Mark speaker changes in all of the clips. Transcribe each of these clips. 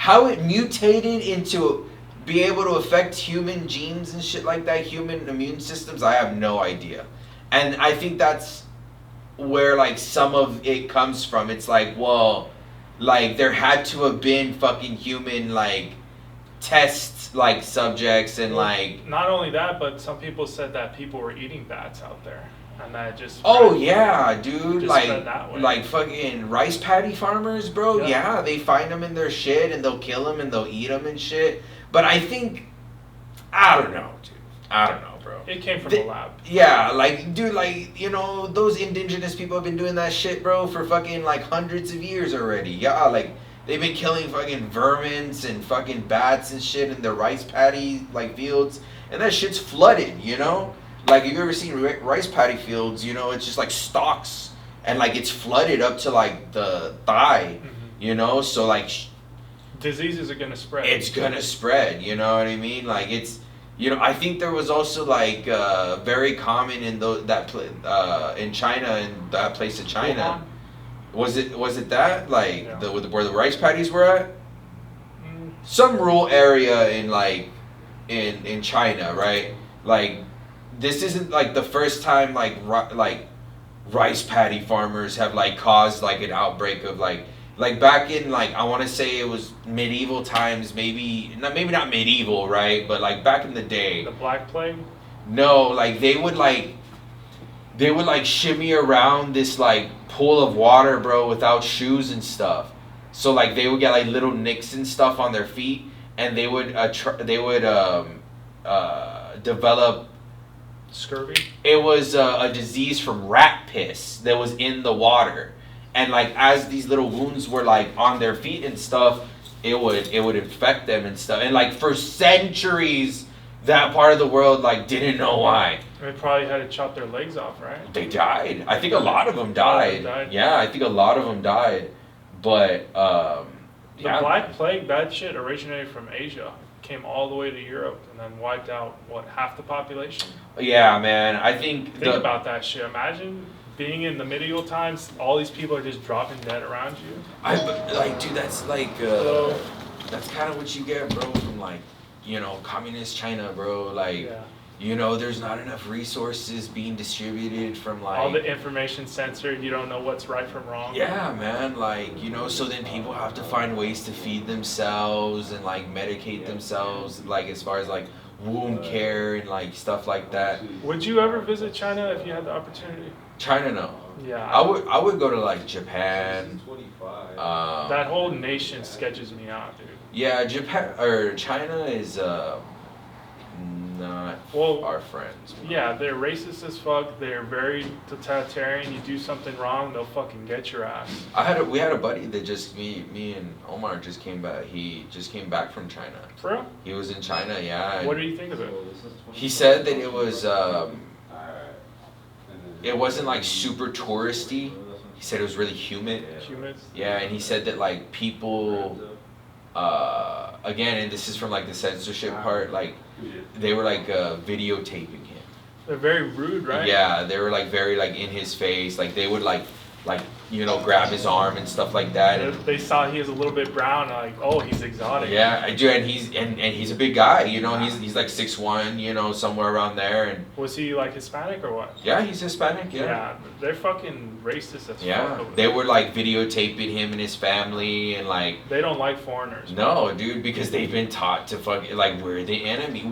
Speaker 1: how it mutated into be able to affect human genes and shit like that, human immune systems, I have no idea. And I think that's where like some of it comes from. It's like, well, like there had to have been fucking human like test like subjects and like
Speaker 2: not only that, but some people said that people were eating bats out there, and that just
Speaker 1: yeah, dude,
Speaker 2: just
Speaker 1: like fucking rice paddy farmers, bro. Yeah, they find them in their shit and they'll kill them and they'll eat them and shit. But I think I don't know, dude. I don't know, bro.
Speaker 2: It came from the lab.
Speaker 1: Yeah, like, dude, like, you know, those indigenous people have been doing that shit, bro, for fucking like hundreds of years already. Yeah, like. They've been killing fucking vermins and fucking bats and shit in their rice paddy like fields, and that shit's flooded, you know. Like, have you ever seen rice paddy fields? You know, it's just like stalks, and like it's flooded up to like the thigh, you know. So like,
Speaker 2: diseases are gonna spread.
Speaker 1: It's gonna spread. You know what I mean? Like it's, you know, I think there was also like very common in in China, in that place in China. Was it that like where the rice paddies were at? Some rural area in like in China, right? Like this isn't like the first time like rice paddy farmers have like caused like an outbreak of like back in like I want to say it was medieval times, maybe not medieval, right? But like back in the day.
Speaker 2: The Black Plague?
Speaker 1: No, like they would shimmy around this like pool of water, bro, without shoes and stuff. So like they would get like little nicks and stuff on their feet, and they would develop
Speaker 2: scurvy.
Speaker 1: It was a disease from rat piss that was in the water, and like as these little wounds were like on their feet and stuff, it would infect them and stuff. And like for centuries, that part of the world like didn't know why.
Speaker 2: They probably had to chop their legs off, right?
Speaker 1: They died. I think a lot of them died. Yeah, I think a lot of them died. But
Speaker 2: the Black Plague, that shit originated from Asia, came all the way to Europe, and then wiped out what, half the population?
Speaker 1: Yeah, man. I think
Speaker 2: about that shit. Imagine being in the medieval times, all these people are just dropping dead around you.
Speaker 1: Dude, that's like that's kind of what you get, bro, from like, you know, communist China, bro. Like, you know, there's not enough resources being distributed from like
Speaker 2: all the information censored. You don't know what's right from wrong.
Speaker 1: Yeah, man. Like, you know, so then people have to find ways to feed themselves and like medicate themselves, like as far as like wound care and like stuff like that.
Speaker 2: Would you ever visit China if you had the opportunity?
Speaker 1: China, no.
Speaker 2: Yeah,
Speaker 1: I would go to like Japan.
Speaker 2: That whole nation sketches me out, dude.
Speaker 1: Yeah, Japan or China is not our friends.
Speaker 2: Yeah, they're racist as fuck. They're very totalitarian. You do something wrong, they'll fucking get your ass.
Speaker 1: We had a buddy that just me and Omar just came back. He just came back from China.
Speaker 2: For real?
Speaker 1: He was in China, yeah.
Speaker 2: What did you think of it?
Speaker 1: He said that it was it wasn't like super touristy. He said it was really humid.
Speaker 2: Humid?
Speaker 1: Yeah, and he said that like people again, and this is from like the censorship part, like they were like videotaping him.
Speaker 2: They're very rude, right?
Speaker 1: Yeah, they were like very like in his face. Like they would like you know, grab his arm and stuff like that. And
Speaker 2: they saw he was a little bit brown, like, oh, he's exotic.
Speaker 1: Yeah, I do, and he's a big guy. You know, he's like 6'1", you know, somewhere around there. And
Speaker 2: was he like Hispanic or what?
Speaker 1: Yeah, he's Hispanic. Yeah.
Speaker 2: Yeah, they're fucking racist as fuck.
Speaker 1: Yeah, they were like videotaping him and his family, and like
Speaker 2: they don't like foreigners.
Speaker 1: No, dude, because they've been taught to fucking like we're the enemy.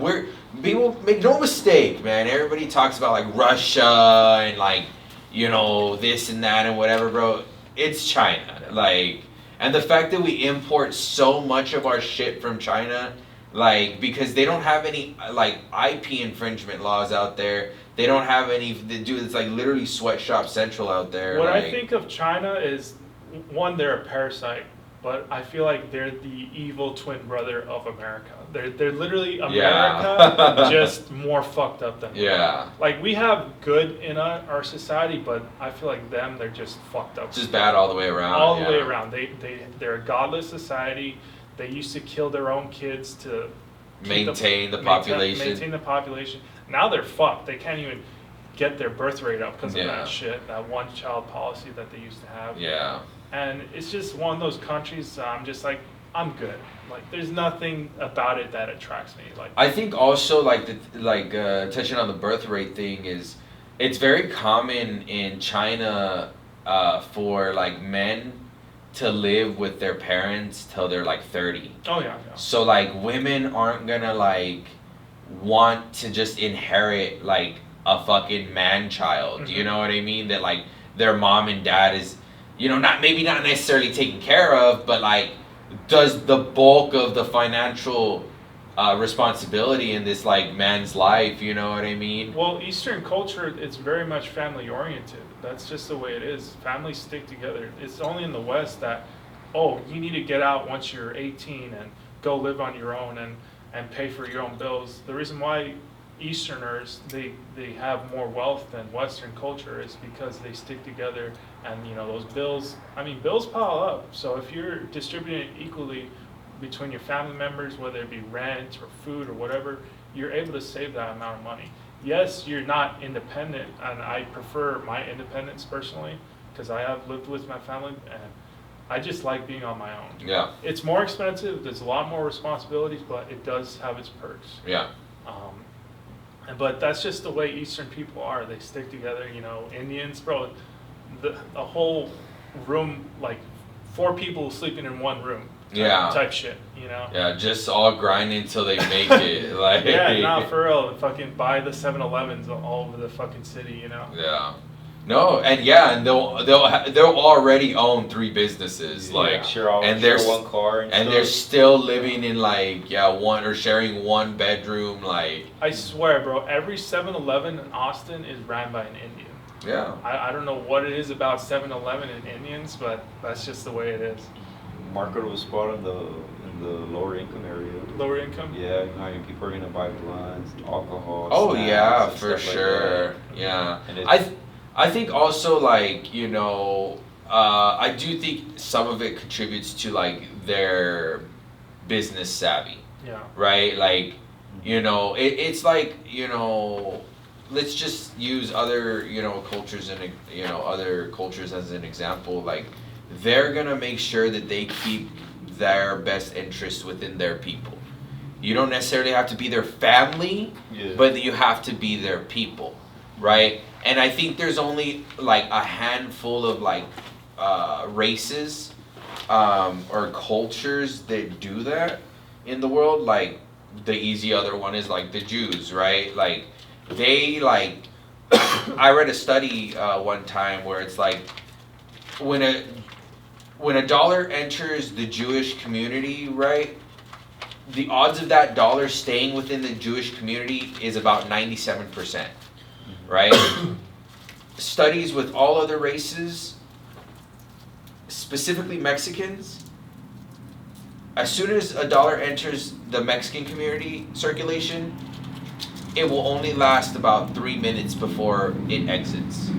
Speaker 1: People make no mistake, man. Everybody talks about like Russia and like, you know, this and that and whatever, bro. It's China. Like, and the fact that we import so much of our shit from China, like, because they don't have any, like, IP infringement laws out there. They don't have any, it's like literally sweatshop central out there.
Speaker 2: What I think of China is, one, they're a parasite. But I feel like they're the evil twin brother of America. They're literally America, just more fucked up than
Speaker 1: yeah.
Speaker 2: Like we have good in our society, but I feel like they're just fucked up.
Speaker 1: Just bad all the way around.
Speaker 2: All the way around. They're a godless society. They used to kill their own kids to
Speaker 1: maintain the population.
Speaker 2: Maintain the population. Now they're fucked. They can't even get their birth rate up because of that shit. That one-child policy that they used to have.
Speaker 1: Yeah.
Speaker 2: And it's just one of those countries I'm just like, I'm good. Like, there's nothing about it that attracts me. Like,
Speaker 1: I think also like touching on the birth rate thing is it's very common in China for like men to live with their parents till they're like 30.
Speaker 2: oh yeah, yeah.
Speaker 1: So like women aren't gonna like want to just inherit like a fucking man child. You
Speaker 2: Mhm.
Speaker 1: know what I mean? That like their mom and dad is, not maybe not necessarily taken care of, but like does the bulk of the financial responsibility in this like man's life. You know what I mean?
Speaker 2: Well, Eastern culture, it's very much family oriented. That's just the way it is. Families stick together. It's only in the West that, oh, you need to get out once you're 18 and go live on your own and pay for your own bills. The reason why Easterners, they have more wealth than Western culture is because they stick together, and those bills, I mean, bills pile up. So if you're distributing it equally between your family members, whether it be rent or food or whatever, you're able to save that amount of money. Yes, you're not independent, and I prefer my independence personally because I have lived with my family and I just like being on my own.
Speaker 1: Yeah.
Speaker 2: It's more expensive, there's a lot more responsibilities, but it does have its perks.
Speaker 1: Yeah.
Speaker 2: But that's just the way Eastern people are. They stick together. Indians, bro, a whole room, like 4 people sleeping in one room.
Speaker 1: Yeah.
Speaker 2: Type shit,
Speaker 1: Yeah, just all grinding until they make it. Like.
Speaker 2: Yeah, nah, for real. Fucking buy the 7-Elevens all over the fucking city,
Speaker 1: Yeah. No, and they'll already own 3 businesses, like, and
Speaker 3: share one car,
Speaker 1: and they're still living in like one or sharing one bedroom, like.
Speaker 2: I swear, bro, every 7-Eleven in Austin is ran by an Indian.
Speaker 1: Yeah.
Speaker 2: I don't know what it is about 7-Eleven and Indians, but that's just the way it is.
Speaker 3: Marketable spot in the lower income area.
Speaker 2: Lower income?
Speaker 3: Yeah, people are gonna buy blunts, alcohol.
Speaker 1: Oh
Speaker 3: snacks,
Speaker 1: yeah,
Speaker 3: and
Speaker 1: for
Speaker 3: stuff
Speaker 1: sure.
Speaker 3: Like that.
Speaker 1: Yeah.
Speaker 3: And
Speaker 1: I think also like I do think some of it contributes to like their business savvy.
Speaker 2: Yeah.
Speaker 1: Right? Like, it's like, let's just use other, cultures and, other cultures as an example. Like, they're going to make sure that they keep their best interests within their people. You don't necessarily have to be their family, but you have to be their people, right? And I think there's only like a handful of like races or cultures that do that in the world. Like the easy other one is like the Jews, right? Like they like I read a study one time where it's like when a dollar enters the Jewish community, right? The odds of that dollar staying within the Jewish community is about 97%, right? Studies with all other races, specifically Mexicans, as soon as a dollar enters the Mexican community circulation, it will only last about 3 minutes before it exits.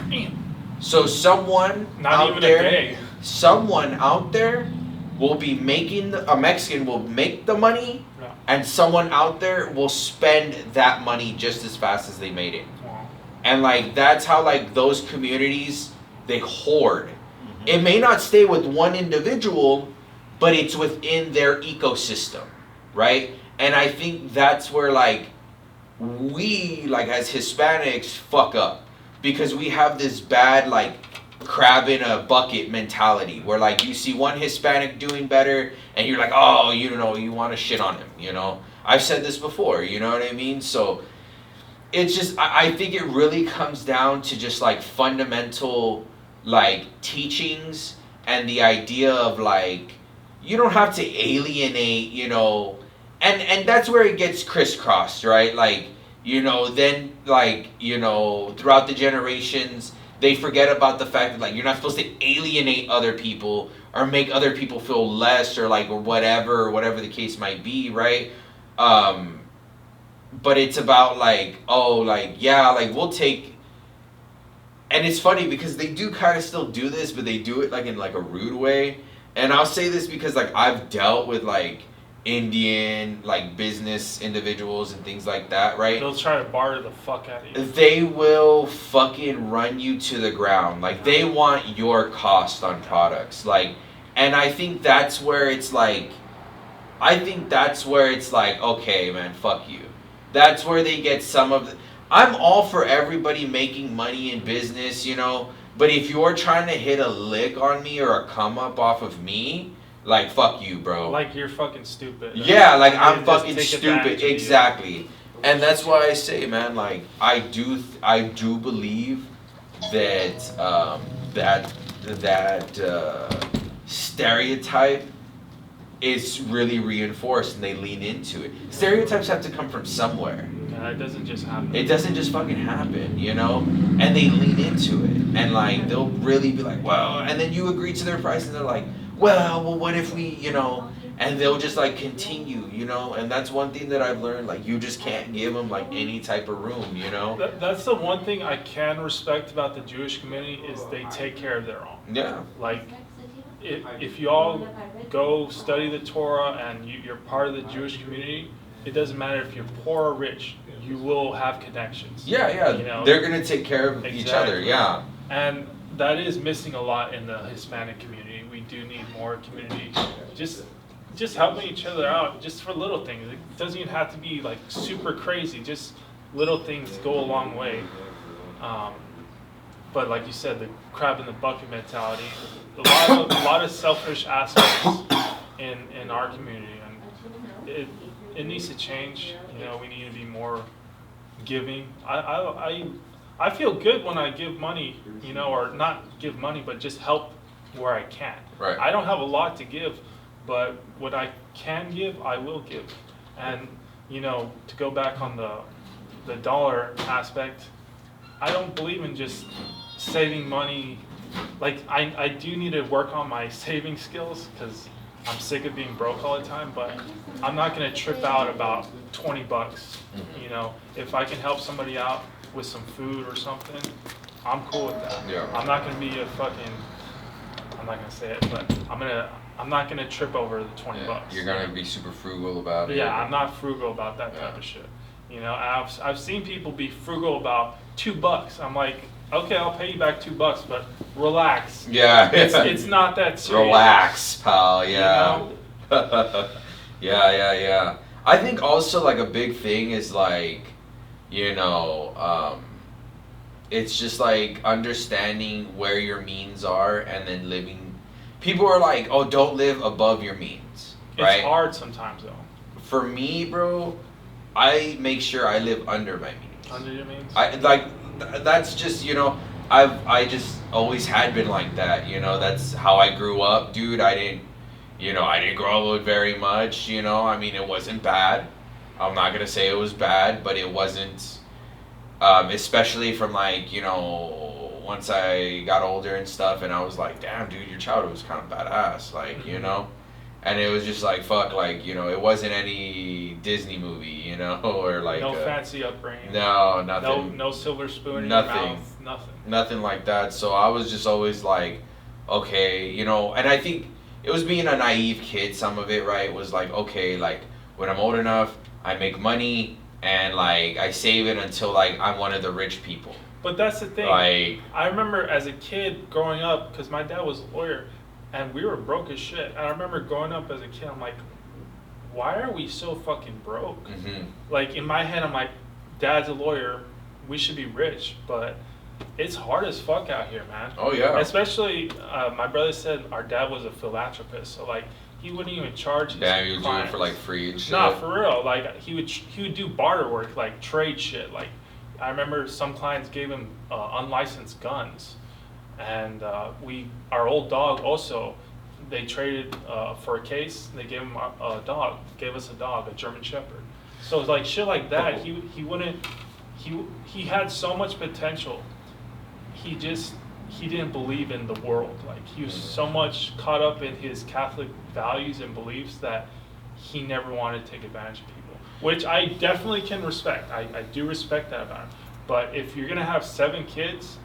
Speaker 2: Damn.
Speaker 1: So someone out there will be making, a Mexican will make the money,
Speaker 2: Yeah.
Speaker 1: and someone out there will spend that money just as fast as they made it.
Speaker 2: Wow.
Speaker 1: And like that's how like those communities, they hoard. It may not stay with one individual, but it's within their ecosystem, right? And I think that's where like we like as Hispanics fuck up, because we have this bad like crab in a bucket mentality where like you see one Hispanic doing better and you're like, oh, you want to shit on him, I've said this before, you know what I mean? So it's just I think it really comes down to just like fundamental like teachings and the idea of like you don't have to alienate, and that's where it gets crisscrossed, right? Like, then like, throughout the generations they forget about the fact that like you're not supposed to alienate other people or make other people feel less or like or whatever the case might be, right? But it's about like, oh, like, yeah, like we'll take, and it's funny because they do kind of still do this, but they do it like in like a rude way. And I'll say this because like I've dealt with like Indian like business individuals and things like that, right?
Speaker 2: They'll try to barter the fuck out of you.
Speaker 1: They will fucking run you to the ground. Like they want your cost on products. Like, and I think that's where it's like I think that's where it's like, okay, man, fuck you. That's where they get some of the. I'm all for everybody making money in business, you know. But if you're trying to hit a lick on me or a come up off of me, like fuck you, bro.
Speaker 2: Like you're fucking stupid.
Speaker 1: Yeah, like
Speaker 2: They
Speaker 1: I'm
Speaker 2: just
Speaker 1: fucking
Speaker 2: take
Speaker 1: stupid.
Speaker 2: advantage of you.
Speaker 1: Exactly. And that's why I say, man, like I do believe that stereotype is really reinforced and they lean into it. Stereotypes have to come from somewhere.
Speaker 2: It doesn't just happen.
Speaker 1: It doesn't just fucking happen, you know? And they lean into it. And like they'll really be like, well, and then you agree to their price and they're like, well, what if we, you know, and they'll just like continue, you know? And that's one thing that I've learned, like you just can't give them like any type of room, you know?
Speaker 2: That's the one thing I can respect about the Jewish community is they take care of their own.
Speaker 1: Yeah.
Speaker 2: Like, if you all go study the Torah and you're part of the Jewish community, it doesn't matter if you're poor or rich, you will have connections.
Speaker 1: Yeah, yeah.
Speaker 2: You know?
Speaker 1: They're gonna take care of each other, yeah.
Speaker 2: And that is missing a lot in the Hispanic community. We do need more community. Just helping each other out, just for little things. It doesn't even have to be like super crazy. Just little things go a long way. But like you said, the crab in the bucket mentality, a lot of selfish aspects in our community, and it needs to change. You know, we need to be more giving. I feel good when I give money, you know, or not give money, but just help where I can.
Speaker 1: Right.
Speaker 2: I don't have a lot to give, but what I can give, I will give. And you know, to go back on the dollar aspect, I don't believe in just saving money. Like I do need to work on my saving skills because I'm sick of being broke all the time, but I'm not gonna trip out about 20 bucks. You know, if I can help somebody out with some food or something, I'm cool with that.
Speaker 1: Yeah.
Speaker 2: I'm not gonna be a fucking, I'm not gonna say it, but I'm not gonna trip over the 20 bucks.
Speaker 1: You're gonna be super frugal about it.
Speaker 2: Yeah, I'm not frugal about that type of shit. You know, I've seen people be frugal about $2. I'm like, okay, I'll pay you back $2, but relax.
Speaker 1: Yeah.
Speaker 2: It's not that serious.
Speaker 1: Relax, pal. Yeah.
Speaker 2: You know?
Speaker 1: Yeah. I think also like a big thing is like, you know, it's just like understanding where your means are and then living. People are like, oh, don't live above your means, right?
Speaker 2: It's hard sometimes though.
Speaker 1: For me, bro, I make sure I live under my means.
Speaker 2: Under your means?
Speaker 1: That's just, you know, I just always had been like that, you know. That's how I grew up, dude. I didn't grow up with very much, you know. I mean, it wasn't bad. I'm not gonna say it was bad, but it wasn't, especially from like, you know, once I got older and stuff, and I was like, damn, dude, your childhood was kind of badass, like, you know. And it was just like, fuck, like, you know, it wasn't any Disney movie, you know, or like...
Speaker 2: No fancy upbringing.
Speaker 1: No, nothing.
Speaker 2: No silver spoon in
Speaker 1: Nothing.
Speaker 2: your mouth. Nothing.
Speaker 1: Nothing like that. So I was just always like, okay, you know, and I think it was being a naive kid, some of it, right? Was like, okay, like, when I'm old enough, I make money, and like, I save it until like, I'm one of the rich people.
Speaker 2: But that's the thing.
Speaker 1: Like...
Speaker 2: I remember as a kid growing up, because my dad was a lawyer, and we were broke as shit. And I remember growing up as a kid, I'm like, why are we so fucking broke?
Speaker 1: Mm-hmm.
Speaker 2: Like, in my head, I'm like, Dad's a lawyer, we should be rich, but it's hard as fuck out here, man.
Speaker 1: Oh, yeah.
Speaker 2: Especially, my brother said our dad was a philanthropist, so like, he wouldn't even charge his
Speaker 1: Damn, you would do it
Speaker 2: clients.
Speaker 1: for like free and shit.
Speaker 2: Nah, for real. Like, he would do barter work, like trade shit. Like, I remember some clients gave him unlicensed guns. And our old dog also, they traded for a case. They gave him a dog, gave us a dog, a German Shepherd. So like shit like that, he had so much potential. He didn't believe in the world. Like he was so much caught up in his Catholic values and beliefs that he never wanted to take advantage of people, which I definitely can respect. I do respect that about him. But if you're gonna have 7 kids,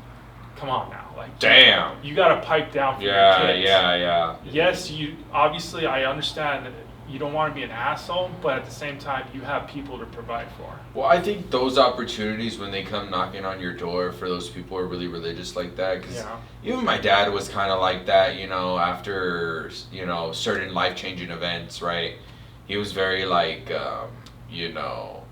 Speaker 2: come on now, like
Speaker 1: damn,
Speaker 2: you gotta pipe down for your kids.
Speaker 1: Yeah.
Speaker 2: Yes, obviously I understand that you don't want to be an asshole, but at the same time you have people to provide for.
Speaker 1: Well, I think those opportunities when they come knocking on your door for those people who are really religious like that, because even my dad was kind of like that, you know, after, you know, certain life-changing events, right? he was very like, you know,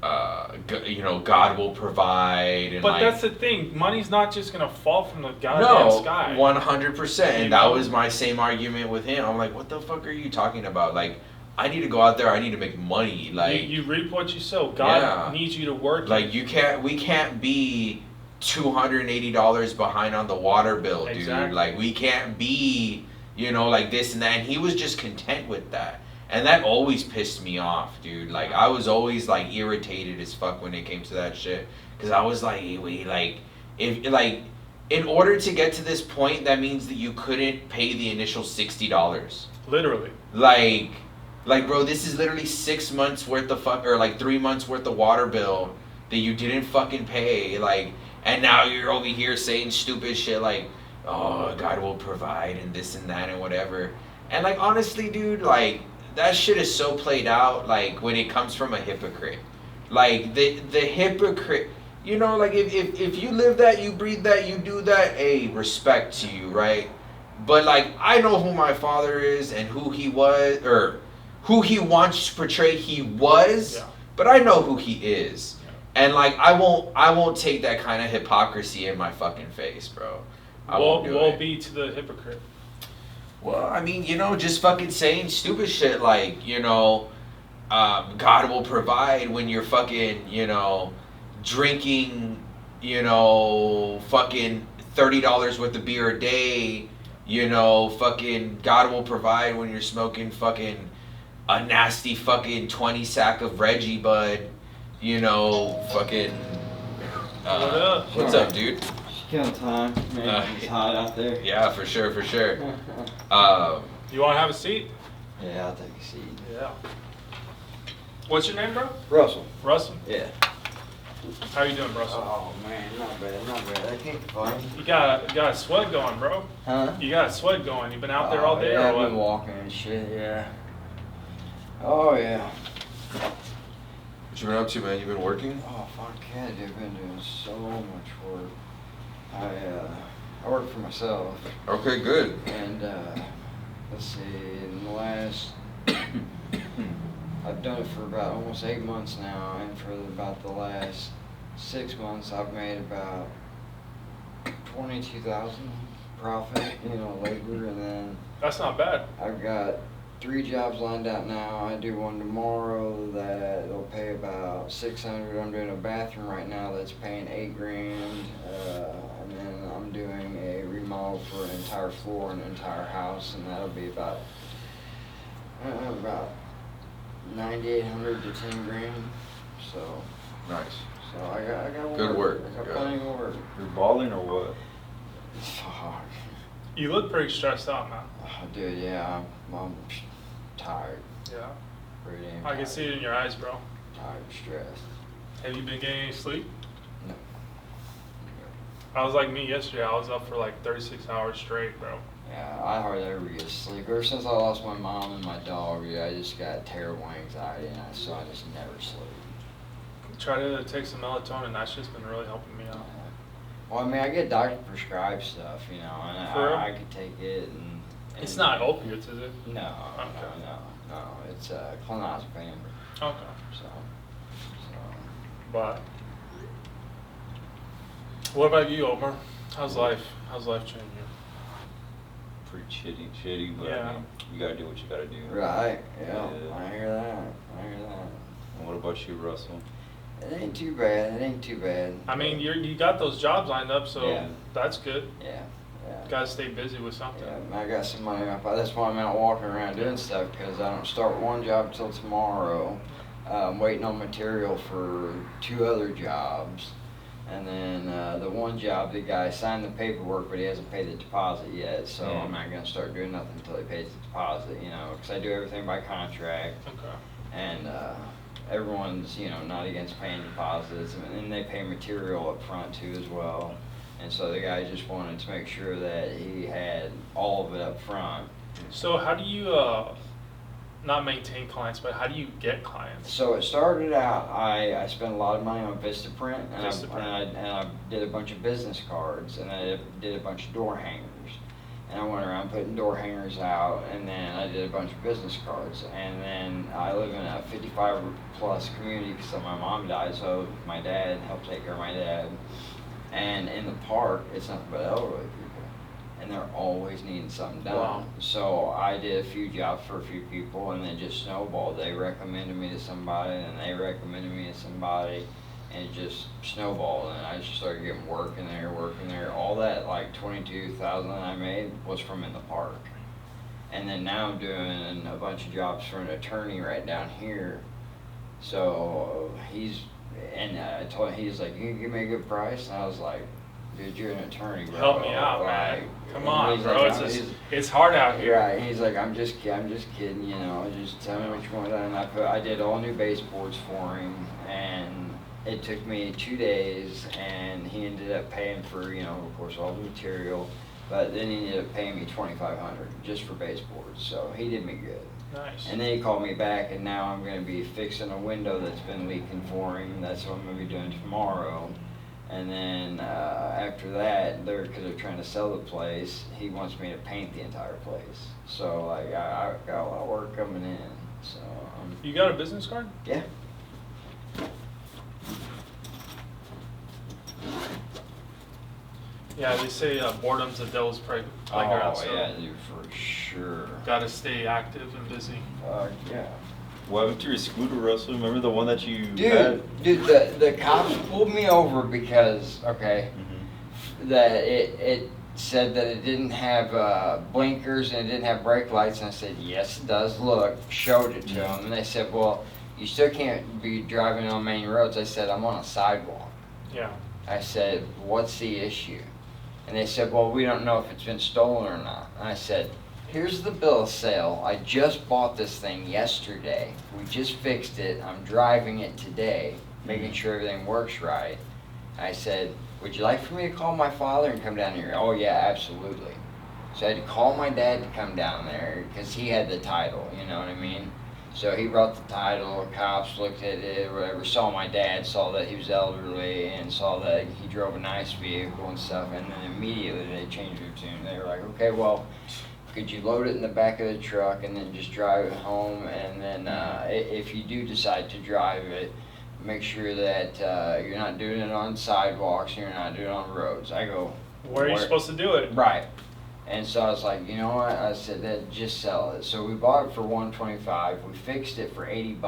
Speaker 1: God will provide, and
Speaker 2: But
Speaker 1: like,
Speaker 2: that's the thing. Money's not just gonna fall from the goddamn
Speaker 1: no,
Speaker 2: sky.
Speaker 1: 100%.
Speaker 2: You
Speaker 1: And that
Speaker 2: know?
Speaker 1: was my same argument with him. I'm like, what the fuck are you talking about? Like, I need to go out there. I need to make money. Like,
Speaker 2: you reap what you sow. God
Speaker 1: Yeah.
Speaker 2: needs you to work.
Speaker 1: like we can't be $280 behind on the water bill, dude.
Speaker 2: Exactly.
Speaker 1: Like, we can't be, like this and that. And he was just content with that. And that always pissed me off, dude. Like, I was always like irritated as fuck when it came to that shit. Cause I was like, wait, like, if like, in order to get to this point, that means that you couldn't pay the initial $60.
Speaker 2: Literally.
Speaker 1: Like, bro, this is literally 6 months worth of or like 3 months worth of water bill that you didn't fucking pay. Like, and now you're over here saying stupid shit like, oh, God will provide and this and that and whatever. And like, honestly, dude, like, that shit is so played out, like, when it comes from a hypocrite. Like, the hypocrite, like, if you live that, you breathe that, you do that, hey, respect to you, right? But, like, I know who my father is and who he was, or who he wants to portray he was,
Speaker 2: Yeah.
Speaker 1: but I know who he is.
Speaker 2: Yeah.
Speaker 1: And, like, I won't take that kind of hypocrisy in my fucking face, bro.
Speaker 2: Woe be to the hypocrite.
Speaker 1: Well, I mean, just fucking saying stupid shit like, God will provide when you're fucking, drinking, fucking $30 worth of beer a day, fucking God will provide when you're smoking fucking a nasty fucking 20 sack of Reggie Bud, fucking,
Speaker 2: What up?
Speaker 1: What's up, dude?
Speaker 4: Killing time, man. It's hot out there.
Speaker 1: Yeah, for sure.
Speaker 2: You want to have a seat?
Speaker 4: Yeah, I'll take a seat.
Speaker 2: Yeah. What's your name, bro?
Speaker 4: Russell.
Speaker 2: Russell.
Speaker 4: Yeah.
Speaker 2: How you doing, Russell?
Speaker 4: Oh man, not bad. I can't complain.
Speaker 2: You got a sweat going, bro.
Speaker 4: Huh?
Speaker 2: You got a sweat going. You been out there all day,
Speaker 4: yeah,
Speaker 2: or
Speaker 4: I've
Speaker 2: what?
Speaker 4: been walking and shit. Yeah. Oh yeah.
Speaker 1: What you been up to, man? You been working?
Speaker 4: Oh fuck yeah, dude. I've been doing so much work. I work for myself,
Speaker 1: Okay, good.
Speaker 4: and let's see, in the last, I've done it for about almost 8 months now, and for about the last 6 months, I've made about 22,000 profit, labor, and then
Speaker 2: That's not bad.
Speaker 4: I've got 3 jobs lined out now. I do one tomorrow that'll pay about 600. I'm doing a bathroom right now that's paying $8,000, and then I'm doing a remodel for an entire floor and an entire house, and that'll be about 9,800 to 10,000. So
Speaker 1: Nice.
Speaker 4: I got
Speaker 1: Good work.
Speaker 4: I got
Speaker 1: Yeah.
Speaker 4: plenty of work.
Speaker 3: You're balling or what?
Speaker 4: Fuck.
Speaker 2: You look pretty stressed out, man.
Speaker 4: Oh, dude, yeah, I'm tired.
Speaker 2: Yeah.
Speaker 4: Pretty damn
Speaker 2: I can
Speaker 4: tired.
Speaker 2: see it in your eyes, bro.
Speaker 4: Tired, stressed.
Speaker 2: Have you been getting any sleep?
Speaker 4: No.
Speaker 2: I was like me yesterday. I was up for like 36 hours straight, bro.
Speaker 4: Yeah, I hardly ever get sleep. Ever since I lost my mom and my dog, I just got terrible anxiety, so I just never sleep.
Speaker 2: Try to take some melatonin. That's just been really helping me out.
Speaker 4: Well, I mean, I get doctor prescribed stuff, and
Speaker 2: For real?
Speaker 4: I could take it, and
Speaker 2: It's not opiates, is it?
Speaker 4: No,
Speaker 2: Okay.
Speaker 4: no. It's clonazepam.
Speaker 2: Okay.
Speaker 4: So.
Speaker 2: But what about you, Omar? How's life? How's life treating you?
Speaker 3: Pretty shitty, but
Speaker 2: Yeah.
Speaker 3: I mean, you gotta do what you gotta do.
Speaker 4: Right. Yeah.
Speaker 3: Yeah.
Speaker 4: I hear that.
Speaker 3: And what about you, Russell?
Speaker 4: It ain't too bad.
Speaker 2: I mean, you got those jobs lined up, so
Speaker 4: Yeah.
Speaker 2: that's good.
Speaker 4: Yeah.
Speaker 2: Gotta stay busy with something.
Speaker 4: Yeah, I got some money in my pocket. That's why I'm out walking around doing stuff, because I don't start one job till tomorrow. I'm waiting on material for 2 other jobs. And then the one job, the guy signed the paperwork, but he hasn't paid the deposit yet. So I'm not going to start doing nothing until he pays the deposit, because I do everything by contract.
Speaker 2: Okay.
Speaker 4: And everyone's, not against paying deposits. And they pay material up front too as well. And so the guy just wanted to make sure that he had all of it up front.
Speaker 2: So how do you not maintain clients, but how do you get clients?
Speaker 4: So it started out, I spent a lot of money on Vistaprint, and
Speaker 2: Vistaprint.
Speaker 4: I did a bunch of business cards, and I did a bunch of door hangers. and I went around putting door hangers out, and then I did a bunch of business cards, and then I live in a 55 plus community because my mom died, so my dad helped take care of my dad, and in the park it's nothing but elderly people, and they're always needing something done.
Speaker 2: Wow.
Speaker 4: So I did a few jobs for a few people, and then just snowballed. They recommended me to somebody, and they recommended me to somebody, and it just snowballed, and I just started getting work in there. All that like 22,000 I made was from in the park. And then now I'm doing a bunch of jobs for an attorney right down here. So I told him, he's like, you can give me a good price? And I was like, dude, you're an attorney, bro.
Speaker 2: Help me out,
Speaker 4: Like,
Speaker 2: man. Come
Speaker 4: and
Speaker 2: on,
Speaker 4: he's
Speaker 2: bro.
Speaker 4: like,
Speaker 2: It's hard out here.
Speaker 4: Right, he's like, I'm just kidding, you know, just tell me what you want done. And I did all new baseboards for him, and it took me 2 days, and he ended up paying for, you know, of course, all the material, but then he ended up paying me $2,500 just for baseboards, so he did me good.
Speaker 2: Nice.
Speaker 4: And then he called me back, and now I'm going to be fixing a window that's been leaking for him. That's what I'm going to be doing tomorrow. And then after that, because they're trying to sell the place, he wants me to paint the entire place. So like, I got a lot of work coming in. So
Speaker 2: You got a business card?
Speaker 4: yeah.
Speaker 2: Yeah, they say boredom's the devil's playground.
Speaker 4: Oh
Speaker 2: So
Speaker 4: yeah, dude, for sure.
Speaker 2: gotta stay active and busy.
Speaker 4: Yeah.
Speaker 3: What happened to your scooter, Russell? Remember the one that you had?
Speaker 4: Dude, the cops pulled me over because, okay, that it said that it didn't have blinkers and it didn't have brake lights, and I said, yes, it does. Look, showed it to them, and they said, well, you still can't be driving on main roads. I said, I'm on a sidewalk.
Speaker 2: Yeah.
Speaker 4: I said, what's the issue? And they said, well, we don't know if it's been stolen or not. And I said, here's the bill of sale. I just bought this thing yesterday. We just fixed it. I'm driving it today, making sure everything works right. I said, would you like for me to call my father and come down here? Oh, yeah, absolutely. So I had to call my dad to come down there because he had the title, you know what I mean? So he brought the title, cops looked at it, whatever, saw my dad, saw that he was elderly, and saw that he drove a nice vehicle and stuff, and then immediately they changed their tune. They were like, okay, well, could you load it in the back of the truck and then just drive it home, and then if you do decide to drive it, make sure that you're not doing it on sidewalks and you're not doing it on roads. I go,
Speaker 2: Where are you supposed to do it?
Speaker 4: right. And so I was like, you know what? I said, that just sell it. So we bought it for $125. We fixed it for $80,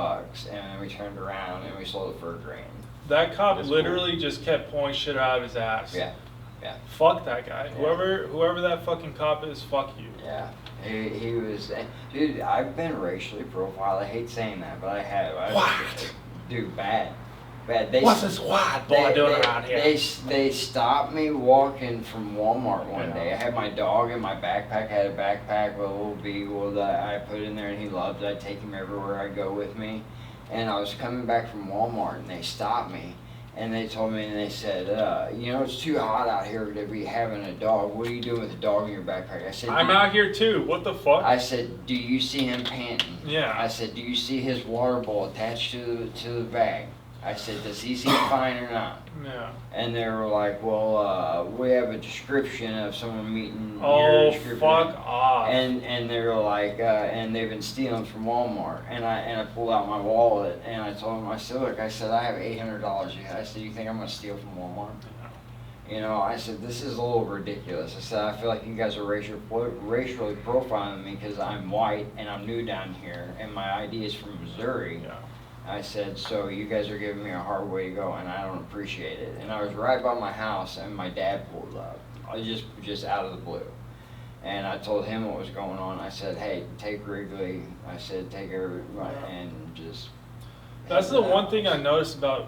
Speaker 4: and then we turned around and we sold it for $1,000.
Speaker 2: That cop
Speaker 3: That's
Speaker 2: literally just kept pulling shit out of his ass.
Speaker 4: Yeah, yeah,
Speaker 2: Fuck that guy.
Speaker 4: Yeah.
Speaker 2: Whoever that fucking cop is, fuck you.
Speaker 4: yeah. He was, dude. I've been racially profiled. I hate saying that, but I have.
Speaker 2: What?
Speaker 4: Dude, bad.
Speaker 2: What's this white boy doing around here?
Speaker 4: They stopped me walking from Walmart one
Speaker 2: Yeah.
Speaker 4: day. I had my dog in my backpack. I had a backpack with a little beagle that I put in there, and he loved it. I take him everywhere I go with me. And I was coming back from Walmart, and they stopped me, and they told me, and they said, you know, it's too hot out here to be having a dog. What are you doing with a dog in your backpack? I said,
Speaker 2: I'm out here too. What the fuck?
Speaker 4: I said, do you see him panting?
Speaker 2: Yeah.
Speaker 4: I said, do you see his water bowl attached to the bag? I said, does he seem fine or not?
Speaker 2: Yeah.
Speaker 4: And they were like, well, we have a description of someone meeting your
Speaker 2: Oh,
Speaker 4: description.
Speaker 2: fuck off.
Speaker 4: And they were like, and they've been stealing from Walmart. And I pulled out my wallet and I told them, I said, look, I said, I have $800. I said, you think I'm gonna steal from Walmart? You know, I said, this is a little ridiculous. I said, I feel like you guys are racially profiling me because I'm white and I'm new down here and my ID is from Missouri.
Speaker 2: Yeah.
Speaker 4: I said, so you guys are giving me a hard way to go, and I don't appreciate it. And I was right by my house, and my dad pulled up, just out of the blue. And I told him what was going on. I said, hey, take Wrigley. I said, take everybody, and just.
Speaker 2: That's the one thing I noticed about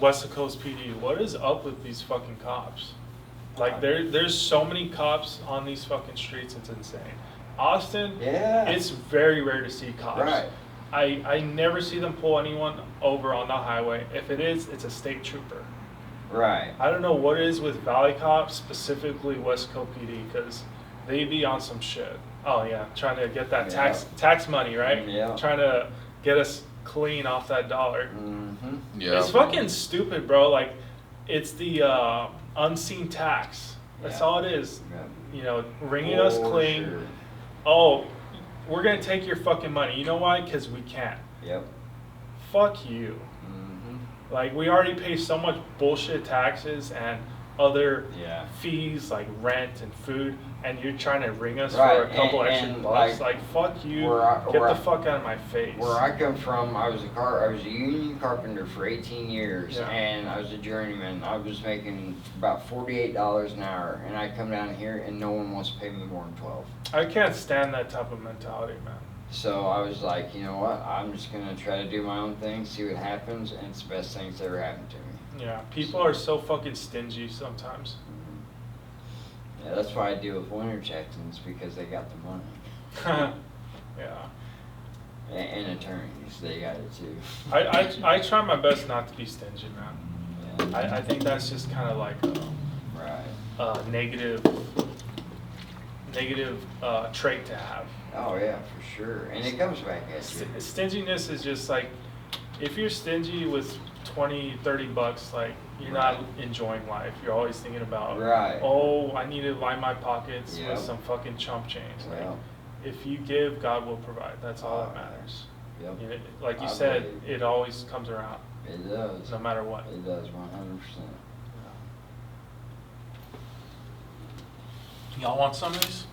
Speaker 2: West Coast PD. What is up with these fucking cops? Like there's so many cops on these fucking streets. It's insane. Austin,
Speaker 4: Yeah.
Speaker 2: it's very rare to see cops.
Speaker 4: Right.
Speaker 2: I never see them pull anyone over on the highway. If it is, it's a state trooper.
Speaker 4: Right.
Speaker 2: I don't know what it is with Valley cops, specifically West Coast PD, because they be on some shit. Oh yeah, trying to get that tax money, right?
Speaker 4: Yeah.
Speaker 2: Trying to get us clean off that dollar.
Speaker 4: Mm-hmm.
Speaker 1: Yeah.
Speaker 2: It's fucking stupid, bro. Like, it's the unseen tax. That's
Speaker 4: Yeah.
Speaker 2: all it is.
Speaker 4: Yeah.
Speaker 2: ringing us
Speaker 4: For
Speaker 2: clean.
Speaker 4: sure.
Speaker 2: Oh, we're gonna take your fucking money. You know why? Because we can't.
Speaker 4: Yep.
Speaker 2: Fuck you.
Speaker 4: Mm-hmm.
Speaker 2: Like, we already pay so much bullshit taxes and other
Speaker 4: Yeah.
Speaker 2: fees like rent and food, and you're trying to ring us
Speaker 4: Right,
Speaker 2: for a couple
Speaker 4: and-
Speaker 2: extra
Speaker 4: and,
Speaker 2: bucks.
Speaker 4: like,
Speaker 2: Like, fuck you. Get
Speaker 4: where
Speaker 2: the
Speaker 4: I-
Speaker 2: fuck out of my face.
Speaker 4: Where I come from, I was a union carpenter for 18 years,
Speaker 2: Yeah.
Speaker 4: and I was a journeyman. I was making about $48 an hour, and I come down here, and no one wants to pay me more than 12.
Speaker 2: I can't stand that type of mentality, man.
Speaker 4: So I was like, you know what? I'm just gonna try to do my own thing, see what happens, and it's the best thing that's ever happened to me.
Speaker 2: Yeah, people are so fucking stingy sometimes.
Speaker 4: Yeah, that's why I deal with winter Texans, because they got the money.
Speaker 2: Yeah.
Speaker 4: And attorneys, they got it too.
Speaker 2: I try my best not to be stingy, man.
Speaker 4: Yeah.
Speaker 2: I think that's just kind of like
Speaker 4: Right.
Speaker 2: a negative trait to have.
Speaker 4: Oh yeah, for sure. And it comes back at you.
Speaker 2: Stinginess is just like, if you're stingy with 20, 30 bucks, like, you're not enjoying life. You're always thinking about,
Speaker 4: Right.
Speaker 2: oh, I need to line my pockets
Speaker 4: Yep.
Speaker 2: with some fucking chump change. Like,
Speaker 4: Well,
Speaker 2: if you give, God will provide. That's all that matters.
Speaker 4: yep.
Speaker 2: You know, like you
Speaker 4: I
Speaker 2: said,
Speaker 4: believe.
Speaker 2: it always comes around,
Speaker 4: It does.
Speaker 2: no matter what.
Speaker 4: It does, 100%.
Speaker 2: Y'all want some of these?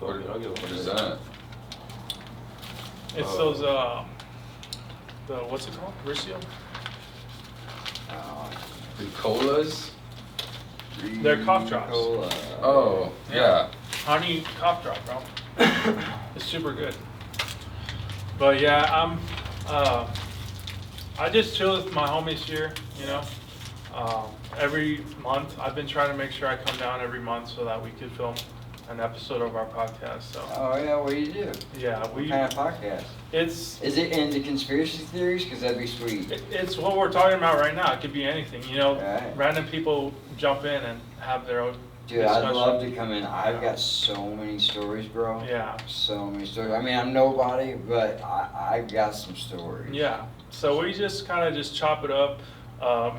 Speaker 3: I'll get one.
Speaker 1: What is that?
Speaker 2: It's those, what's it called? Ricio?
Speaker 1: Colas?
Speaker 2: They're cough drops.
Speaker 4: Cola.
Speaker 1: Oh, yeah.
Speaker 2: Honey cough drop, bro. It's super good. But yeah, I just chill with my homies here, you know. Every month, I've been trying to make sure I come down every month so that we could film an episode of our podcast. So
Speaker 4: Oh yeah, what do you do?
Speaker 2: yeah,
Speaker 4: What kind of podcast?
Speaker 2: it's
Speaker 4: Is it into conspiracy theories? Because that'd be sweet.
Speaker 2: it's what we're talking about right now. It could be anything, you know.
Speaker 4: Right.
Speaker 2: Random people jump in and have their own
Speaker 4: Dude, I'd
Speaker 2: discussion.
Speaker 4: love to come in. I've got so many stories, bro.
Speaker 2: Yeah.
Speaker 4: So many stories. I mean, I'm nobody, but I've got some stories.
Speaker 2: Yeah. So we just kind of just chop it up.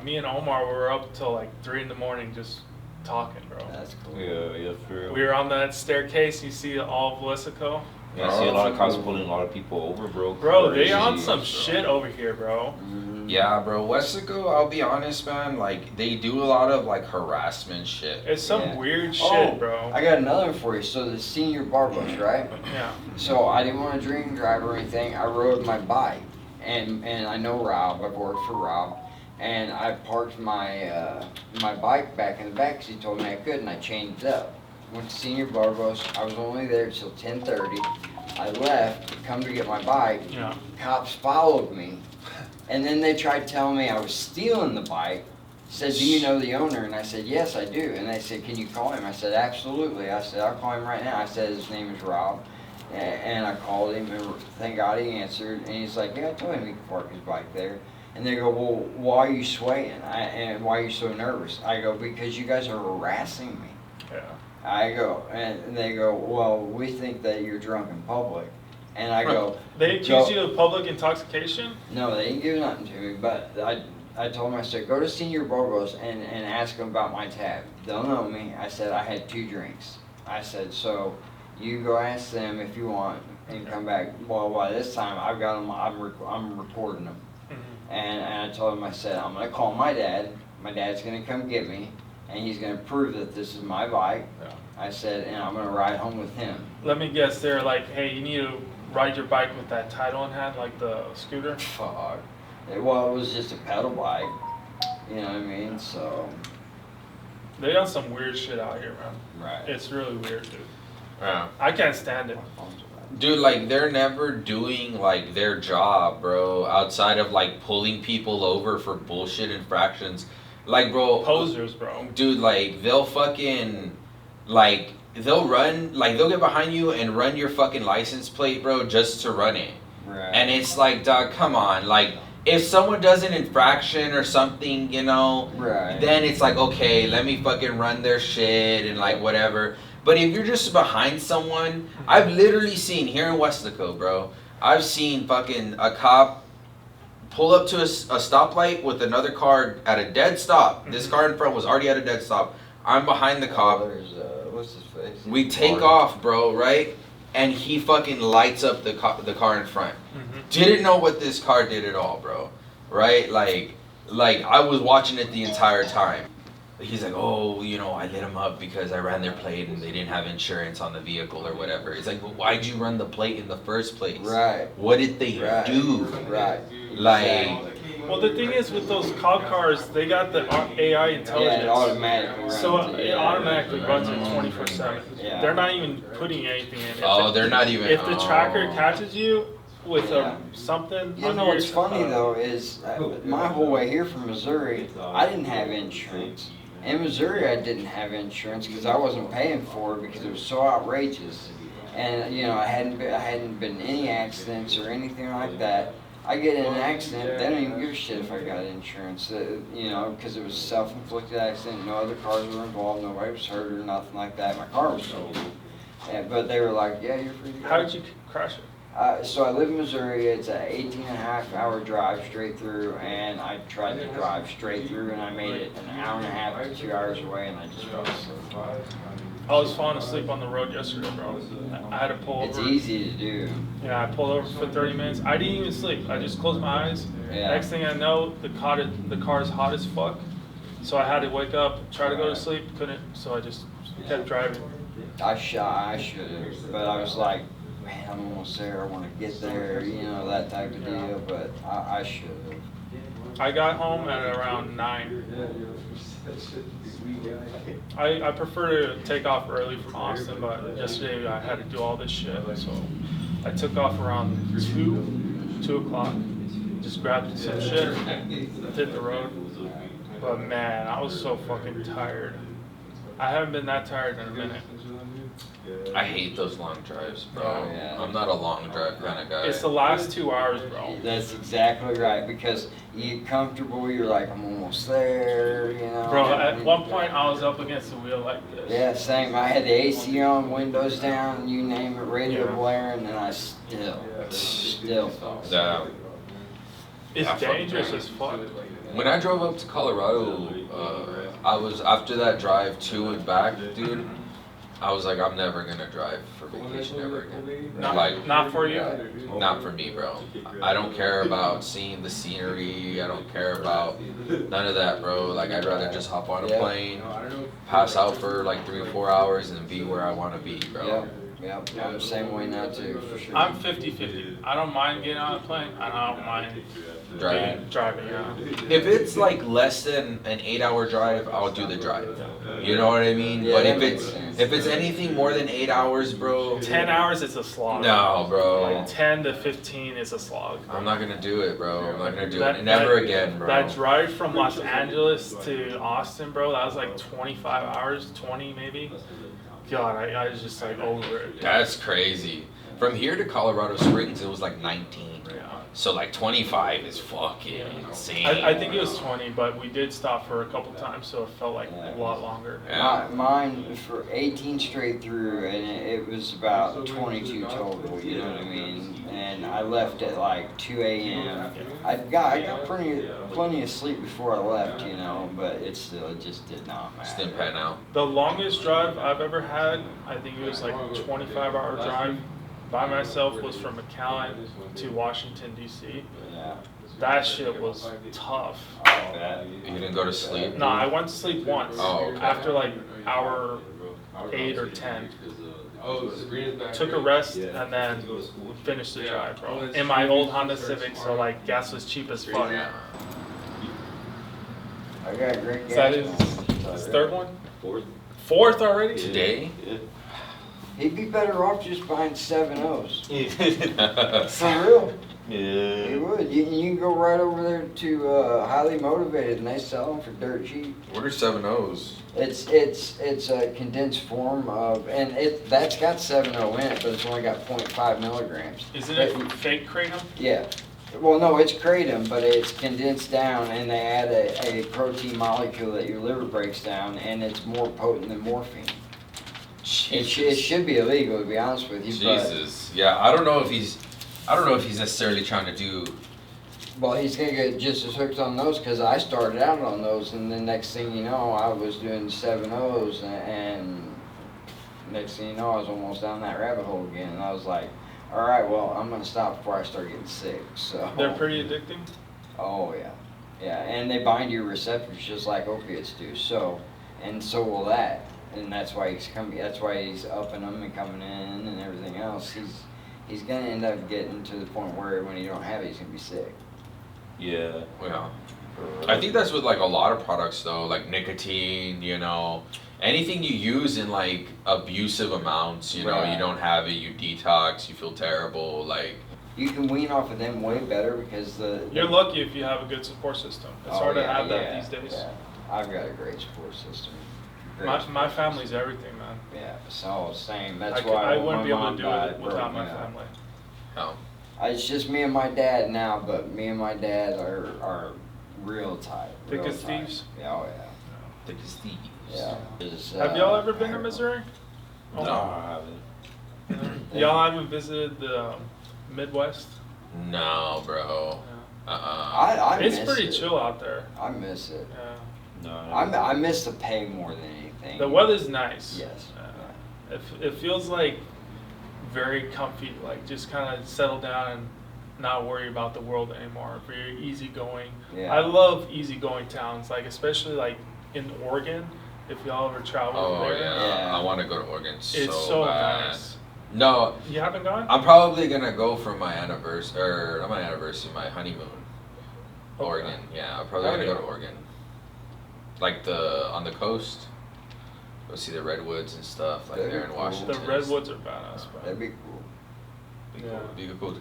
Speaker 2: Me and Omar were up till like 3 in the morning just talking, bro.
Speaker 4: That's cool.
Speaker 3: Yeah, for real.
Speaker 2: We were on that staircase. You see all of Wessico.
Speaker 3: Yeah, I see a lot of cops pulling a lot of people over, bro.
Speaker 2: Bro, they
Speaker 3: Crazy,
Speaker 2: on some
Speaker 3: bro.
Speaker 2: shit over here, bro.
Speaker 4: Mhm.
Speaker 1: Yeah, bro. Wessico, I'll be honest, man. Like, they do a lot of, like, harassment shit.
Speaker 2: It's some
Speaker 4: Yeah.
Speaker 2: weird
Speaker 4: Oh,
Speaker 2: shit, bro.
Speaker 4: I got another one for you. So the senior bar bus, right?
Speaker 2: Yeah.
Speaker 4: So I didn't want to drink and drive or anything. I rode my bike, and I know Rob. I've worked for Rob, and I parked my my bike back in the back because he told me I could, and I changed it up. Went to senior bar bus. I was only there till 10:30. I left, come to get my bike.
Speaker 2: Yeah.
Speaker 4: Cops followed me, and then they tried telling me I was stealing the bike. Said, do you know the owner? And I said, yes, I do. And they said, can you call him? I said, absolutely. I said, I'll call him right now. I said, his name is Rob. And I called him, and thank God he answered. And he's like, yeah, I told him he could park his bike there. And they go, well, why are you swaying? And why are you so nervous? I go, because you guys are harassing me.
Speaker 2: Yeah.
Speaker 4: I go, and they go, well, we think that you're drunk in public. And I go,
Speaker 2: They accuse
Speaker 4: Go-
Speaker 2: you of public intoxication?
Speaker 4: no, they didn't give nothing to me, but I told them, I said, go to Senior Borgos and ask them about my tab. They'll know me. I said, I had 2 drinks. I said, so you go ask them if you want and come back. Well, by this time, I've got them, I'm recording them.
Speaker 2: Mhm.
Speaker 4: And I told him, I said, I'm gonna call my dad. My dad's gonna come get me, and he's gonna prove that this is my bike.
Speaker 2: Yeah.
Speaker 4: I said, and I'm gonna ride home with him.
Speaker 2: Let me guess, they're like, hey, you need to ride your bike with that title in hand, like the scooter?
Speaker 4: Fuck. Well, it was just a pedal bike. You know what I mean? So.
Speaker 2: They got some weird shit out here, man.
Speaker 4: Right.
Speaker 2: It's really weird, dude.
Speaker 1: Yeah.
Speaker 2: I can't stand it.
Speaker 1: Dude, like, they're never doing, like, their job, bro, outside of, like, pulling people over for bullshit infractions. Like, bro.
Speaker 2: Posers, bro.
Speaker 1: Dude, like, they'll fucking, like, they'll get behind you and run your fucking license plate, bro, just to run it.
Speaker 4: Right.
Speaker 1: And it's like, dog, come on. Like, if someone does an infraction or something, you know,
Speaker 4: Right.
Speaker 1: then it's like, okay, let me fucking run their shit and, like, whatever. But if you're just behind someone, I've literally seen here in Westico, bro, I've seen fucking a cop pull up to a stoplight with another car at a dead stop. This car in front was already at a dead stop. I'm behind the cop.
Speaker 4: There's What's his face?
Speaker 1: We take off, bro, right? And he fucking lights up the car in front. Didn't know what this car did at all, bro. Right? Like I was watching it the entire time. He's like, oh, you know, I lit him up because I ran their plate and they didn't have insurance on the vehicle or whatever. It's like, well, why'd you run the plate in the first place?
Speaker 4: Right.
Speaker 1: What did they do?
Speaker 4: Right.
Speaker 1: Like,
Speaker 2: Well, the thing is with those cop cars, they got the AI intelligence.
Speaker 4: Yeah, it automatically runs
Speaker 2: So
Speaker 4: it.
Speaker 2: it automatically runs it 24/7.
Speaker 4: Yeah.
Speaker 2: They're not even putting anything in.
Speaker 1: they're not even.
Speaker 2: If the tracker catches you with something,
Speaker 4: You know what's funny though is my whole way here from Missouri, I didn't have insurance. In Missouri, I didn't have insurance because I wasn't paying for it because it was so outrageous, and you know I hadn't been in any accidents or anything like that. I get in an accident, they don't even give a shit if I got insurance, you know, because it was a self-inflicted accident. No other cars were involved, nobody was hurt or nothing like that. My car was sold, but they were like, yeah, you're free to go.
Speaker 2: How did you crash it?
Speaker 4: So I live in Missouri. It's an 18-and-a-half-hour drive straight through, and I tried to drive straight through, and I made it an hour and a half to 2 hours away, and I just fell asleep.
Speaker 2: I was falling asleep on the road yesterday, bro. I had to pull over.
Speaker 4: It's easy to do.
Speaker 2: Yeah, I pulled over for 30 minutes. I didn't even sleep. I just closed my eyes.
Speaker 4: Yeah.
Speaker 2: Next thing I know, the car is hot as fuck. So I had to wake up, try to go to sleep, couldn't. So I just kept driving.
Speaker 4: I should have, but I was like, man, I'm almost there. I want to get there, you know, that type of deal. But I should have.
Speaker 2: I got home at around 9. I prefer to take off early from Austin, but yesterday I had to do all this shit, so I took off around 2 o'clock. Just grabbed some shit, hit the road. But man, I was so fucking tired. I haven't been that tired in a minute.
Speaker 1: I hate those long drives, bro.
Speaker 4: Oh, yeah.
Speaker 1: I'm not a long drive kind of guy.
Speaker 2: It's the last 2 hours, bro.
Speaker 4: That's exactly right, because you get comfortable, you're like, I'm almost there, you know.
Speaker 2: Bro, at one point I was up against the wheel like this.
Speaker 4: Yeah, same. I had the AC on, windows down, you name it, radio blaring, and I still fell asleep.
Speaker 1: Yeah.
Speaker 2: It's
Speaker 1: I
Speaker 2: dangerous
Speaker 1: fucking-
Speaker 2: as fuck.
Speaker 1: When I drove up to Colorado, I was after that drive to and back, dude. I was like, I'm never gonna drive for vacation ever again.
Speaker 2: Not for you.
Speaker 1: Not for me, bro. I don't care about seeing the scenery. I don't care about none of that, bro. Like, I'd rather just hop on a plane, pass out for like 3 or 4 hours, and be where I want to be, bro.
Speaker 4: Yep, I'm the same way now too, for sure.
Speaker 2: I'm 50-50. I don't mind getting on a plane. I don't mind driving. Yeah.
Speaker 1: If it's like less than an 8-hour drive, I'll do the drive. You know what I mean?
Speaker 4: Yeah,
Speaker 1: But
Speaker 4: that makes sense.
Speaker 1: if it's anything more than 8 hours, bro.
Speaker 2: 10 hours, it's a slog.
Speaker 1: No, bro.
Speaker 2: Like 10 to 15 is a slog.
Speaker 1: I'm not gonna do it, bro. I'm not gonna do
Speaker 2: That-
Speaker 1: it. Never
Speaker 2: that-
Speaker 1: again, bro.
Speaker 2: That drive from Los Angeles to Austin, bro, that was like 25 hours, 20 maybe. God, I was just like over it.
Speaker 1: That's crazy. From here to Colorado Springs, it was like 19.
Speaker 2: Yeah.
Speaker 1: So like 25 is fucking insane.
Speaker 2: I think it was 20, but we did stop for a couple times, so it felt like a lot longer.
Speaker 1: Yeah.
Speaker 4: Mine for 18 straight through, and it was about 22 total, you know what I mean? And I left at like 2 a.m. I got plenty of sleep before I left, you know, but it just did not matter.
Speaker 1: Just didn't pan out.
Speaker 2: The longest drive I've ever had, I think it was like a 25-hour drive by myself, was from McAllen to Washington, D.C.
Speaker 4: Yeah.
Speaker 2: That shit was tough.
Speaker 1: You didn't go to sleep?
Speaker 2: No, I went to sleep once.
Speaker 1: Oh, okay.
Speaker 2: After like hour 8 or 10. Took a rest and then finished the drive, bro. In my old Honda Civic, so like gas was cheap as fuck.
Speaker 1: Yeah.
Speaker 4: I got great gas.
Speaker 2: Is that his third one? Fourth already?
Speaker 1: Today?
Speaker 4: He'd be better off just buying 7.0s.
Speaker 1: Yeah.
Speaker 4: For real. He
Speaker 3: Yeah.
Speaker 4: would. You can go right over there to Highly Motivated, and they sell them for dirt cheap.
Speaker 1: What are 7.0s?
Speaker 4: It's a condensed form of, and that's got 7.0 in it, but it's only got 0.5 milligrams.
Speaker 2: Isn't it fake kratom?
Speaker 4: Yeah. Well, no, it's kratom, but it's condensed down, and they add a protein molecule that your liver breaks down, and it's more potent than morphine. It should be illegal, to be honest with you.
Speaker 1: Jesus. Yeah, I don't know if he's necessarily trying to do.
Speaker 4: Well, he's gonna get just as hooked on those because I started out on those, and the next thing you know, I was doing 7.0s, and next thing you know, I was almost down that rabbit hole again. And I was like, all right, well, I'm gonna stop before I start getting sick. So
Speaker 2: They're pretty addicting.
Speaker 4: Oh yeah, yeah, and they bind your receptors just like opiates do. So, and so will that, and that's why he's coming. That's why he's upping them and coming in and everything else. He's gonna end up getting to the point where when he don't have it, he's gonna be sick.
Speaker 3: Yeah.
Speaker 1: Yeah. I think that's with like a lot of products though, like nicotine, anything you use in like abusive amounts, you
Speaker 4: Right.
Speaker 1: don't have it, you detox, you feel terrible, like,
Speaker 4: You can wean off of them way better because
Speaker 2: You're lucky if you have a good support system. It's
Speaker 4: Oh,
Speaker 2: hard to
Speaker 4: yeah,
Speaker 2: have that
Speaker 4: yeah,
Speaker 2: these days.
Speaker 4: Yeah. I've got a great support system. Great
Speaker 2: My
Speaker 4: support
Speaker 2: family's
Speaker 4: system.
Speaker 2: everything, man.
Speaker 4: Yeah, so same. That's
Speaker 2: I
Speaker 4: why
Speaker 2: wouldn't
Speaker 4: when
Speaker 2: be
Speaker 4: my
Speaker 2: able
Speaker 4: mom
Speaker 2: to do
Speaker 4: died,
Speaker 2: it without
Speaker 4: broke
Speaker 2: my
Speaker 4: me up.
Speaker 2: family.
Speaker 1: oh,
Speaker 4: It's just me and my dad now, but me and my dad are real tight.
Speaker 2: Thick
Speaker 4: real
Speaker 2: as
Speaker 4: tight.
Speaker 2: thieves?
Speaker 4: Yeah, oh yeah.
Speaker 1: thick as thieves.
Speaker 4: Yeah. It's,
Speaker 2: Have y'all ever been to
Speaker 4: terrible.
Speaker 2: Missouri? Oh,
Speaker 3: No, I haven't.
Speaker 2: Y'all haven't visited the Midwest?
Speaker 1: No, bro.
Speaker 2: Yeah.
Speaker 4: I
Speaker 2: It's
Speaker 4: miss
Speaker 2: pretty
Speaker 4: it.
Speaker 2: chill out there.
Speaker 4: I miss it.
Speaker 2: Yeah.
Speaker 3: No.
Speaker 4: I miss the pay more than anything.
Speaker 2: The weather's nice.
Speaker 4: Yes.
Speaker 2: It feels like very comfy, like just kind of settle down and not worry about the world anymore. Very easygoing.
Speaker 4: Yeah.
Speaker 2: I love easygoing towns, like especially like in Oregon. If y'all ever travel
Speaker 1: Oh
Speaker 2: there,
Speaker 1: yeah.
Speaker 4: Yeah.
Speaker 1: I want to go to Oregon
Speaker 2: it's so
Speaker 1: bad.
Speaker 2: nice.
Speaker 1: No,
Speaker 2: You haven't gone?
Speaker 1: I'm probably gonna go for my anniversary, or not my anniversary, my honeymoon.
Speaker 2: Okay.
Speaker 1: Oregon, yeah, I'm probably gonna go to Oregon. Like on the coast, go see the redwoods and stuff, like
Speaker 4: That'd
Speaker 1: there
Speaker 4: be
Speaker 1: in
Speaker 4: cool.
Speaker 1: Washington.
Speaker 2: The redwoods are badass,
Speaker 4: That'd
Speaker 2: bro.
Speaker 4: be cool.
Speaker 1: Be
Speaker 2: Yeah.
Speaker 1: cool.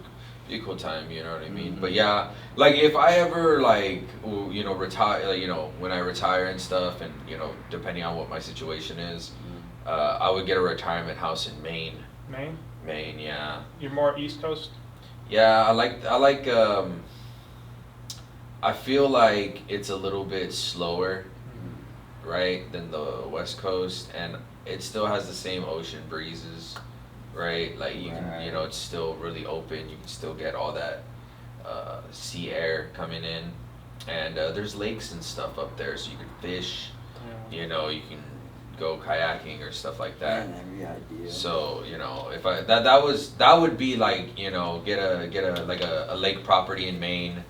Speaker 1: Be a cool time, you know what I mean?
Speaker 4: Mhm.
Speaker 1: But yeah, like if I ever like, retire, like, when I retire and stuff, and depending on what my situation is, I would get a retirement house in Maine.
Speaker 2: Maine?
Speaker 1: Maine, yeah.
Speaker 2: You're more East Coast?
Speaker 1: Yeah, I like I feel like it's a little bit slower, right, than the West Coast, and it still has the same ocean breezes, right? Like you can,
Speaker 4: Right.
Speaker 1: it's still really open. You can still get all that sea air coming in, and there's lakes and stuff up there, so you can fish.
Speaker 2: Yeah.
Speaker 1: You can go kayaking or stuff like that.
Speaker 4: Man, every idea.
Speaker 1: So if I that would be like get a like a lake property in Maine,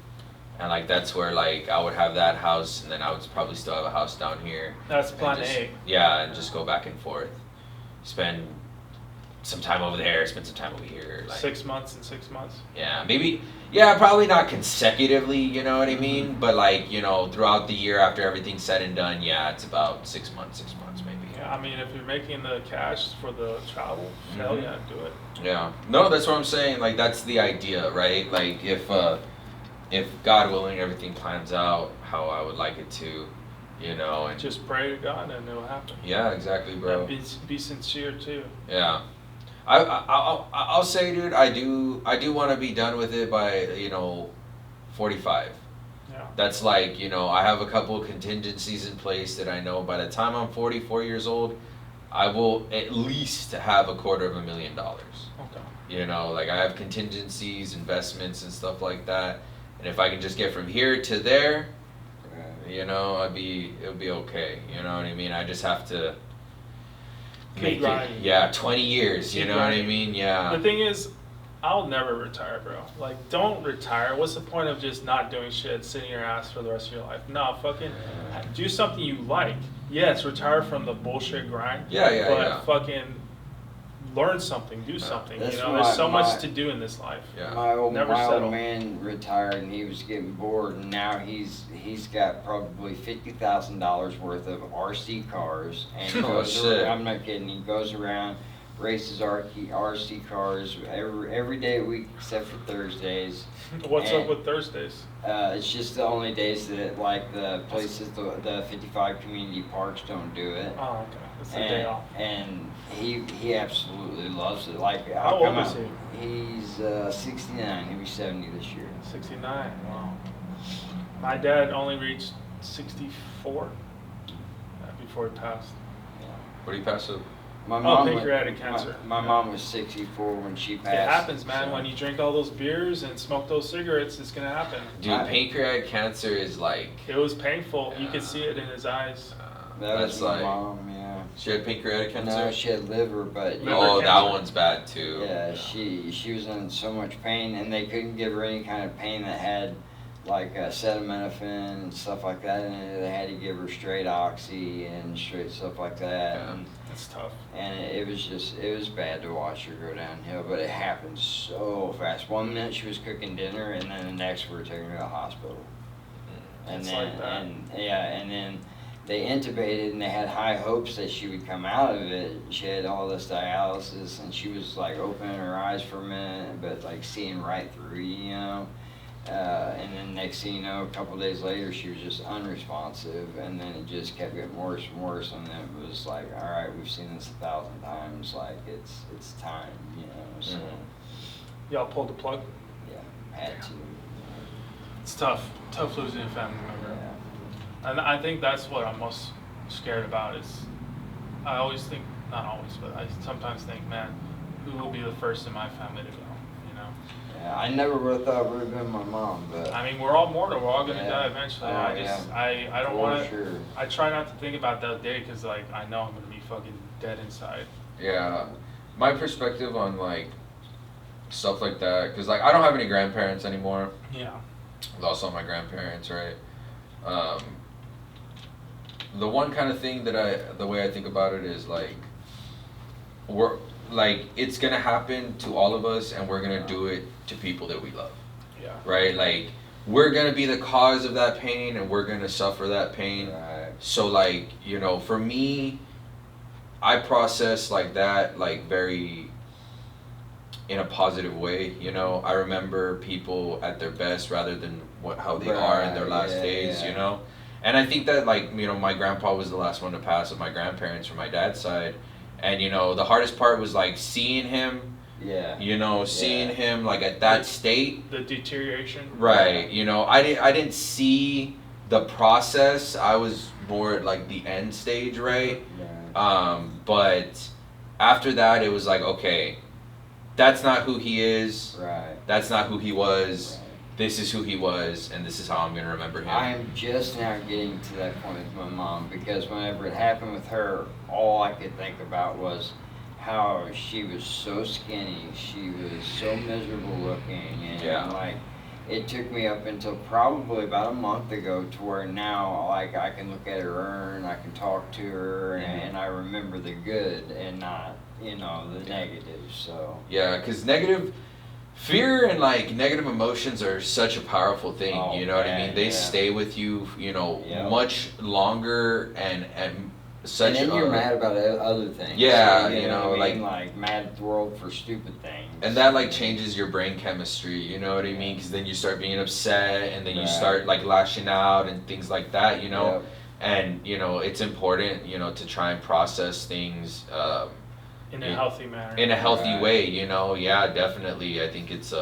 Speaker 1: and like that's where like I would have that house, and then I would probably still have a house down here.
Speaker 2: That's
Speaker 1: and
Speaker 2: plan
Speaker 1: just-
Speaker 2: A.
Speaker 1: Yeah, and just go back and forth, spend some time over there, spend some time over here. Like,
Speaker 2: 6 months and 6 months.
Speaker 1: yeah, maybe. Yeah, probably not consecutively. You know what I mean? But like throughout the year after everything's said and done, yeah, it's about 6 months. 6 months maybe.
Speaker 2: Yeah, I mean, if you're making the cash for the travel, hell
Speaker 1: Mhm.
Speaker 2: yeah, do it.
Speaker 1: Yeah. No, that's what I'm saying. Like that's the idea, right? Like if God willing everything plans out how I would like it to, and
Speaker 2: Just pray to God and it'll happen.
Speaker 1: yeah, exactly, bro.
Speaker 2: And be sincere too.
Speaker 1: Yeah. I'll say, dude, I do want to be done with it by 45.
Speaker 2: Yeah.
Speaker 1: That's like, I have a couple of contingencies in place that I know by the time I'm 44 years old, I will at least have $250,000.
Speaker 2: Okay.
Speaker 1: Like I have contingencies, investments and stuff like that. And if I can just get from here to there, it'll be okay. You know what I mean? I just have to
Speaker 2: Keep
Speaker 1: make
Speaker 2: grinding.
Speaker 1: it. Yeah, 20 years, you
Speaker 2: Keep
Speaker 1: know what I
Speaker 2: grinding.
Speaker 1: mean? Yeah.
Speaker 2: The thing is, I'll never retire, bro. Like, don't retire. What's the point of just not doing shit, sitting your ass for the rest of your life? No, fucking do something you like. Yes, retire from the bullshit grind.
Speaker 1: Yeah, yeah,
Speaker 2: But
Speaker 1: yeah.
Speaker 2: fucking learn something, do something.
Speaker 4: That's
Speaker 2: There's so
Speaker 4: my-
Speaker 2: much to do in this life.
Speaker 1: Yeah.
Speaker 4: My old
Speaker 2: Never settle.
Speaker 4: man retired and he was getting bored, and now he's got probably $50,000 worth of RC cars, and he
Speaker 1: Oh,
Speaker 4: goes
Speaker 1: shit.
Speaker 4: around, I'm not kidding. He goes around, races RC cars every day a week except for Thursdays.
Speaker 2: What's up
Speaker 4: And-
Speaker 2: with Thursdays?
Speaker 4: It's just the only days that like the places, the 55 community parks don't do it.
Speaker 2: Oh, okay. It's the day off.
Speaker 4: And he absolutely loves it. Like
Speaker 2: How
Speaker 4: I'll come
Speaker 2: old is
Speaker 4: out- He's 69. He'll be 70 this year.
Speaker 2: 69. Wow. My dad only reached 64 before he passed.
Speaker 1: What do you pass up?
Speaker 4: My
Speaker 2: pancreatic
Speaker 4: was,
Speaker 2: cancer.
Speaker 4: My mom was 64 when she passed.
Speaker 2: It happens, man.
Speaker 4: so-
Speaker 2: When you drink all those beers and smoke those cigarettes, it's gonna happen.
Speaker 1: Dude, pancreatic cancer is like
Speaker 2: It was painful. You could see it in his eyes.
Speaker 4: That
Speaker 1: that's
Speaker 4: was my
Speaker 1: like
Speaker 4: mom, yeah.
Speaker 1: She had pancreatic cancer?
Speaker 4: No, she had liver, but
Speaker 2: Liver
Speaker 1: Oh, that
Speaker 2: cancer.
Speaker 1: one's bad too.
Speaker 4: yeah, she was in so much pain, and they couldn't give her any kind of pain that had like acetaminophen and stuff like that in it. They had to give her straight oxy and straight stuff like that.
Speaker 1: Yeah.
Speaker 2: It's tough.
Speaker 4: And it was bad to watch her go downhill, but it happened so fast. 1 minute she was cooking dinner, and then the next we were taking her to the hospital. And
Speaker 2: It's
Speaker 4: then,
Speaker 2: like that.
Speaker 4: and then they intubated, and they had high hopes that she would come out of it. She had all this dialysis, and she was like opening her eyes for a minute, but like seeing right through, you know. And then next thing you know, a couple days later, she was just unresponsive, and then it just kept getting worse and worse. And then it was like, all right, we've seen this 1,000 times. Like it's time, you know. So
Speaker 2: Y'all pulled the plug.
Speaker 4: yeah, had to.
Speaker 2: It's tough. Tough losing a family member.
Speaker 4: Yeah.
Speaker 2: And I think that's what I'm most scared about is I always think, not always, but I sometimes think, man, who will be the first in my family to go, you know?
Speaker 4: Yeah, I never would have thought it would have been my mom, but
Speaker 2: I mean, we're all mortal. We're all going to
Speaker 4: Yeah.
Speaker 2: die eventually.
Speaker 4: Oh,
Speaker 2: I don't
Speaker 4: for
Speaker 2: want to,
Speaker 4: sure.
Speaker 2: I try not to think about that day because, like, I know I'm going to be fucking dead inside.
Speaker 1: Yeah, my perspective on like stuff like that, because like I don't have any grandparents anymore.
Speaker 2: Yeah.
Speaker 1: Lost all my grandparents, right? The one kind of thing that the way I think about it is like, we're like it's gonna happen to all of us, and we're gonna do it to people that we love,
Speaker 2: Yeah.
Speaker 1: right? Like we're gonna be the cause of that pain, and we're gonna suffer that pain.
Speaker 4: Right.
Speaker 1: So like, you know, for me, I process like that like very in a positive way, you know. I remember people at their best rather than how they are in their
Speaker 4: Right,
Speaker 1: last
Speaker 4: yeah,
Speaker 1: days,
Speaker 4: yeah.
Speaker 1: you know. And I think that like, you know, my grandpa was the last one to pass of my grandparents from my dad's side, and you know, the hardest part was like seeing him,
Speaker 4: Yeah.
Speaker 1: you know, seeing
Speaker 4: Yeah.
Speaker 1: him like at that state.
Speaker 2: The deterioration.
Speaker 1: Right, you know, I didn't see the process. I was more at like the end stage, right?
Speaker 4: Right.
Speaker 1: But after that, it was like, okay, that's not who he is.
Speaker 4: Right.
Speaker 1: That's not who he was.
Speaker 4: Right.
Speaker 1: This is who he was, and this is how I'm gonna remember him.
Speaker 4: I am just now getting to that point with my mom, because whenever it happened with her, all I could think about was how she was so skinny, she was so miserable looking, and
Speaker 1: Yeah.
Speaker 4: like it took me up until probably about a month ago to where now like I can look at her urn, I can talk to her,
Speaker 1: Mhm.
Speaker 4: and I remember the good and not, you know, the negative. So
Speaker 1: Yeah, because negative fear and like negative emotions are such a powerful thing.
Speaker 4: Oh,
Speaker 1: You know what I
Speaker 4: man,
Speaker 1: mean? They
Speaker 4: yeah.
Speaker 1: stay with you, you know,
Speaker 4: Yeah.
Speaker 1: much longer and such.
Speaker 4: and then you're
Speaker 1: a-
Speaker 4: mad about other things.
Speaker 1: Yeah,
Speaker 4: So,
Speaker 1: you know,
Speaker 4: what I mean?
Speaker 1: like-
Speaker 4: like mad at the world for stupid things.
Speaker 1: And that like changes your brain chemistry, you know what I mean? Because then you start being upset, and then you
Speaker 4: Right.
Speaker 1: start like lashing out and things like that, you know.
Speaker 4: Yep.
Speaker 1: And you know, it's important, you know, to try and process things
Speaker 2: In a
Speaker 1: Yeah.
Speaker 2: healthy manner.
Speaker 1: in a healthy
Speaker 4: Right.
Speaker 1: way, you know. Yeah, definitely. I think it's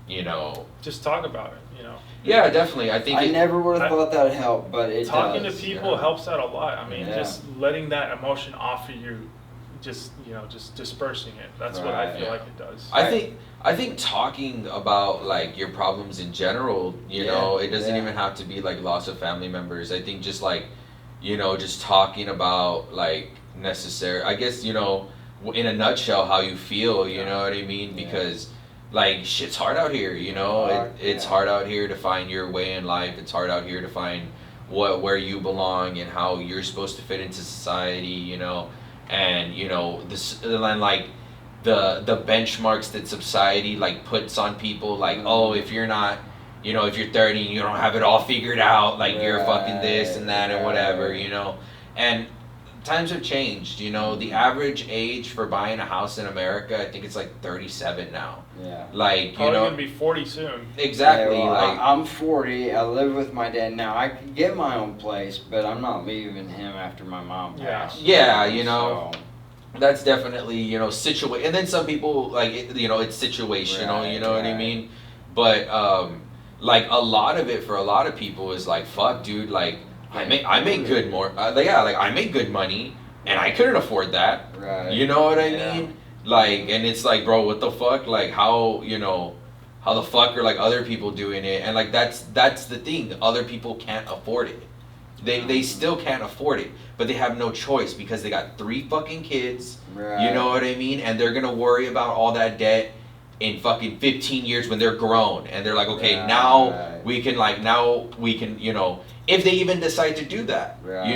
Speaker 1: you know,
Speaker 2: Just talk about it, you know.
Speaker 1: yeah, definitely. I think
Speaker 4: I never would
Speaker 2: I-
Speaker 4: have thought that would help, but it
Speaker 2: Talking
Speaker 4: does.
Speaker 2: to people
Speaker 1: yeah.
Speaker 2: helps out a lot. I mean,
Speaker 4: Yeah.
Speaker 2: just letting that emotion off of you, just, you know, just dispersing it. That's what I
Speaker 4: Right.
Speaker 2: feel
Speaker 1: Yeah.
Speaker 2: like it does.
Speaker 1: I think talking about like your problems in general, you
Speaker 4: Yeah,
Speaker 1: know, it doesn't
Speaker 4: yeah.
Speaker 1: even have to be like loss of family members. I think just like, you know, just talking about like necessary, I guess, you know, in a nutshell, how you feel, you know what I mean?
Speaker 4: Yeah.
Speaker 1: Because like shit's hard out here, you know.
Speaker 4: Hard,
Speaker 1: It's
Speaker 4: yeah.
Speaker 1: hard out here to find your way in life. It's hard out here to find where you belong and how you're supposed to fit into society, you know. And you know this, and like the benchmarks that society like puts on people, like, oh, if you're not, you know, if you're 30 and you don't have it all figured out, like you're fucking this and that and whatever,
Speaker 4: Right.
Speaker 1: you know. And times have changed, you know. The average age for buying a house in America, I think it's like 37 now.
Speaker 4: Yeah.
Speaker 1: Like, you
Speaker 2: Probably
Speaker 1: know,
Speaker 2: gonna be 40 soon.
Speaker 1: exactly.
Speaker 4: Yeah, well,
Speaker 1: like,
Speaker 4: I'm 40. I live with my dad now. I could get my own place, but I'm not leaving him after my mom
Speaker 2: Yeah.
Speaker 4: passed.
Speaker 1: Yeah, you know.
Speaker 4: So,
Speaker 1: that's definitely, you know, and then some people like it, you know, it's situational, you
Speaker 4: Right,
Speaker 1: know what I
Speaker 4: right.
Speaker 1: mean. But like a lot of it for a lot of people is like, fuck, dude, like I make good more like I make good money and I couldn't afford that,
Speaker 4: right.
Speaker 1: you know what I
Speaker 4: Yeah.
Speaker 1: mean. Like, and it's like, bro, what the fuck, like how, you know, how the fuck are like other people doing it? And like that's the thing, other people can't afford it, They still can't afford it, but they have no choice because they got 3 fucking kids.
Speaker 4: Right.
Speaker 1: You know what I mean? And they're gonna worry about all that debt in fucking 15 years when they're grown, and they're like, okay,
Speaker 4: Right.
Speaker 1: now we can, you know, if they even decide to do that.
Speaker 4: Right.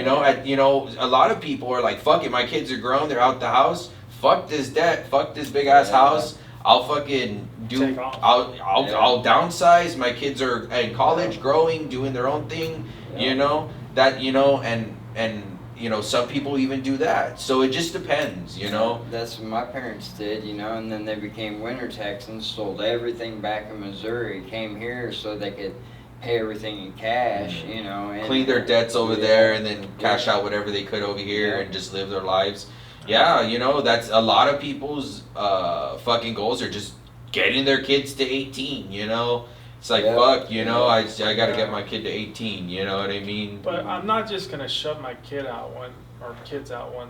Speaker 1: You know, a lot of people are like, fuck it, my kids are grown, they're out the house. Fuck this debt, fuck this big ass house. I'll fucking
Speaker 2: Take off.
Speaker 1: I'll downsize. My kids are in college, growing, doing their own thing.
Speaker 4: Yeah.
Speaker 1: You know that, you know, and you know, some people even do that. So it just depends, you know.
Speaker 4: That's what my parents did, you know, and then they became winter Texans, sold everything back in Missouri, came here so they could pay everything in cash, you know. And
Speaker 1: Clean their debts over
Speaker 4: Yeah.
Speaker 1: there and then cash
Speaker 4: Yeah.
Speaker 1: out whatever they could over here
Speaker 4: Yeah.
Speaker 1: and just live their lives. Yeah, you know, that's a lot of people's fucking goals are just getting their kids to 18, you know. It's like,
Speaker 4: Yeah.
Speaker 1: fuck, you know, I
Speaker 2: Yeah.
Speaker 1: gotta get my kid to 18, you know what I mean?
Speaker 2: But I'm not just gonna shove my kid out or kids out when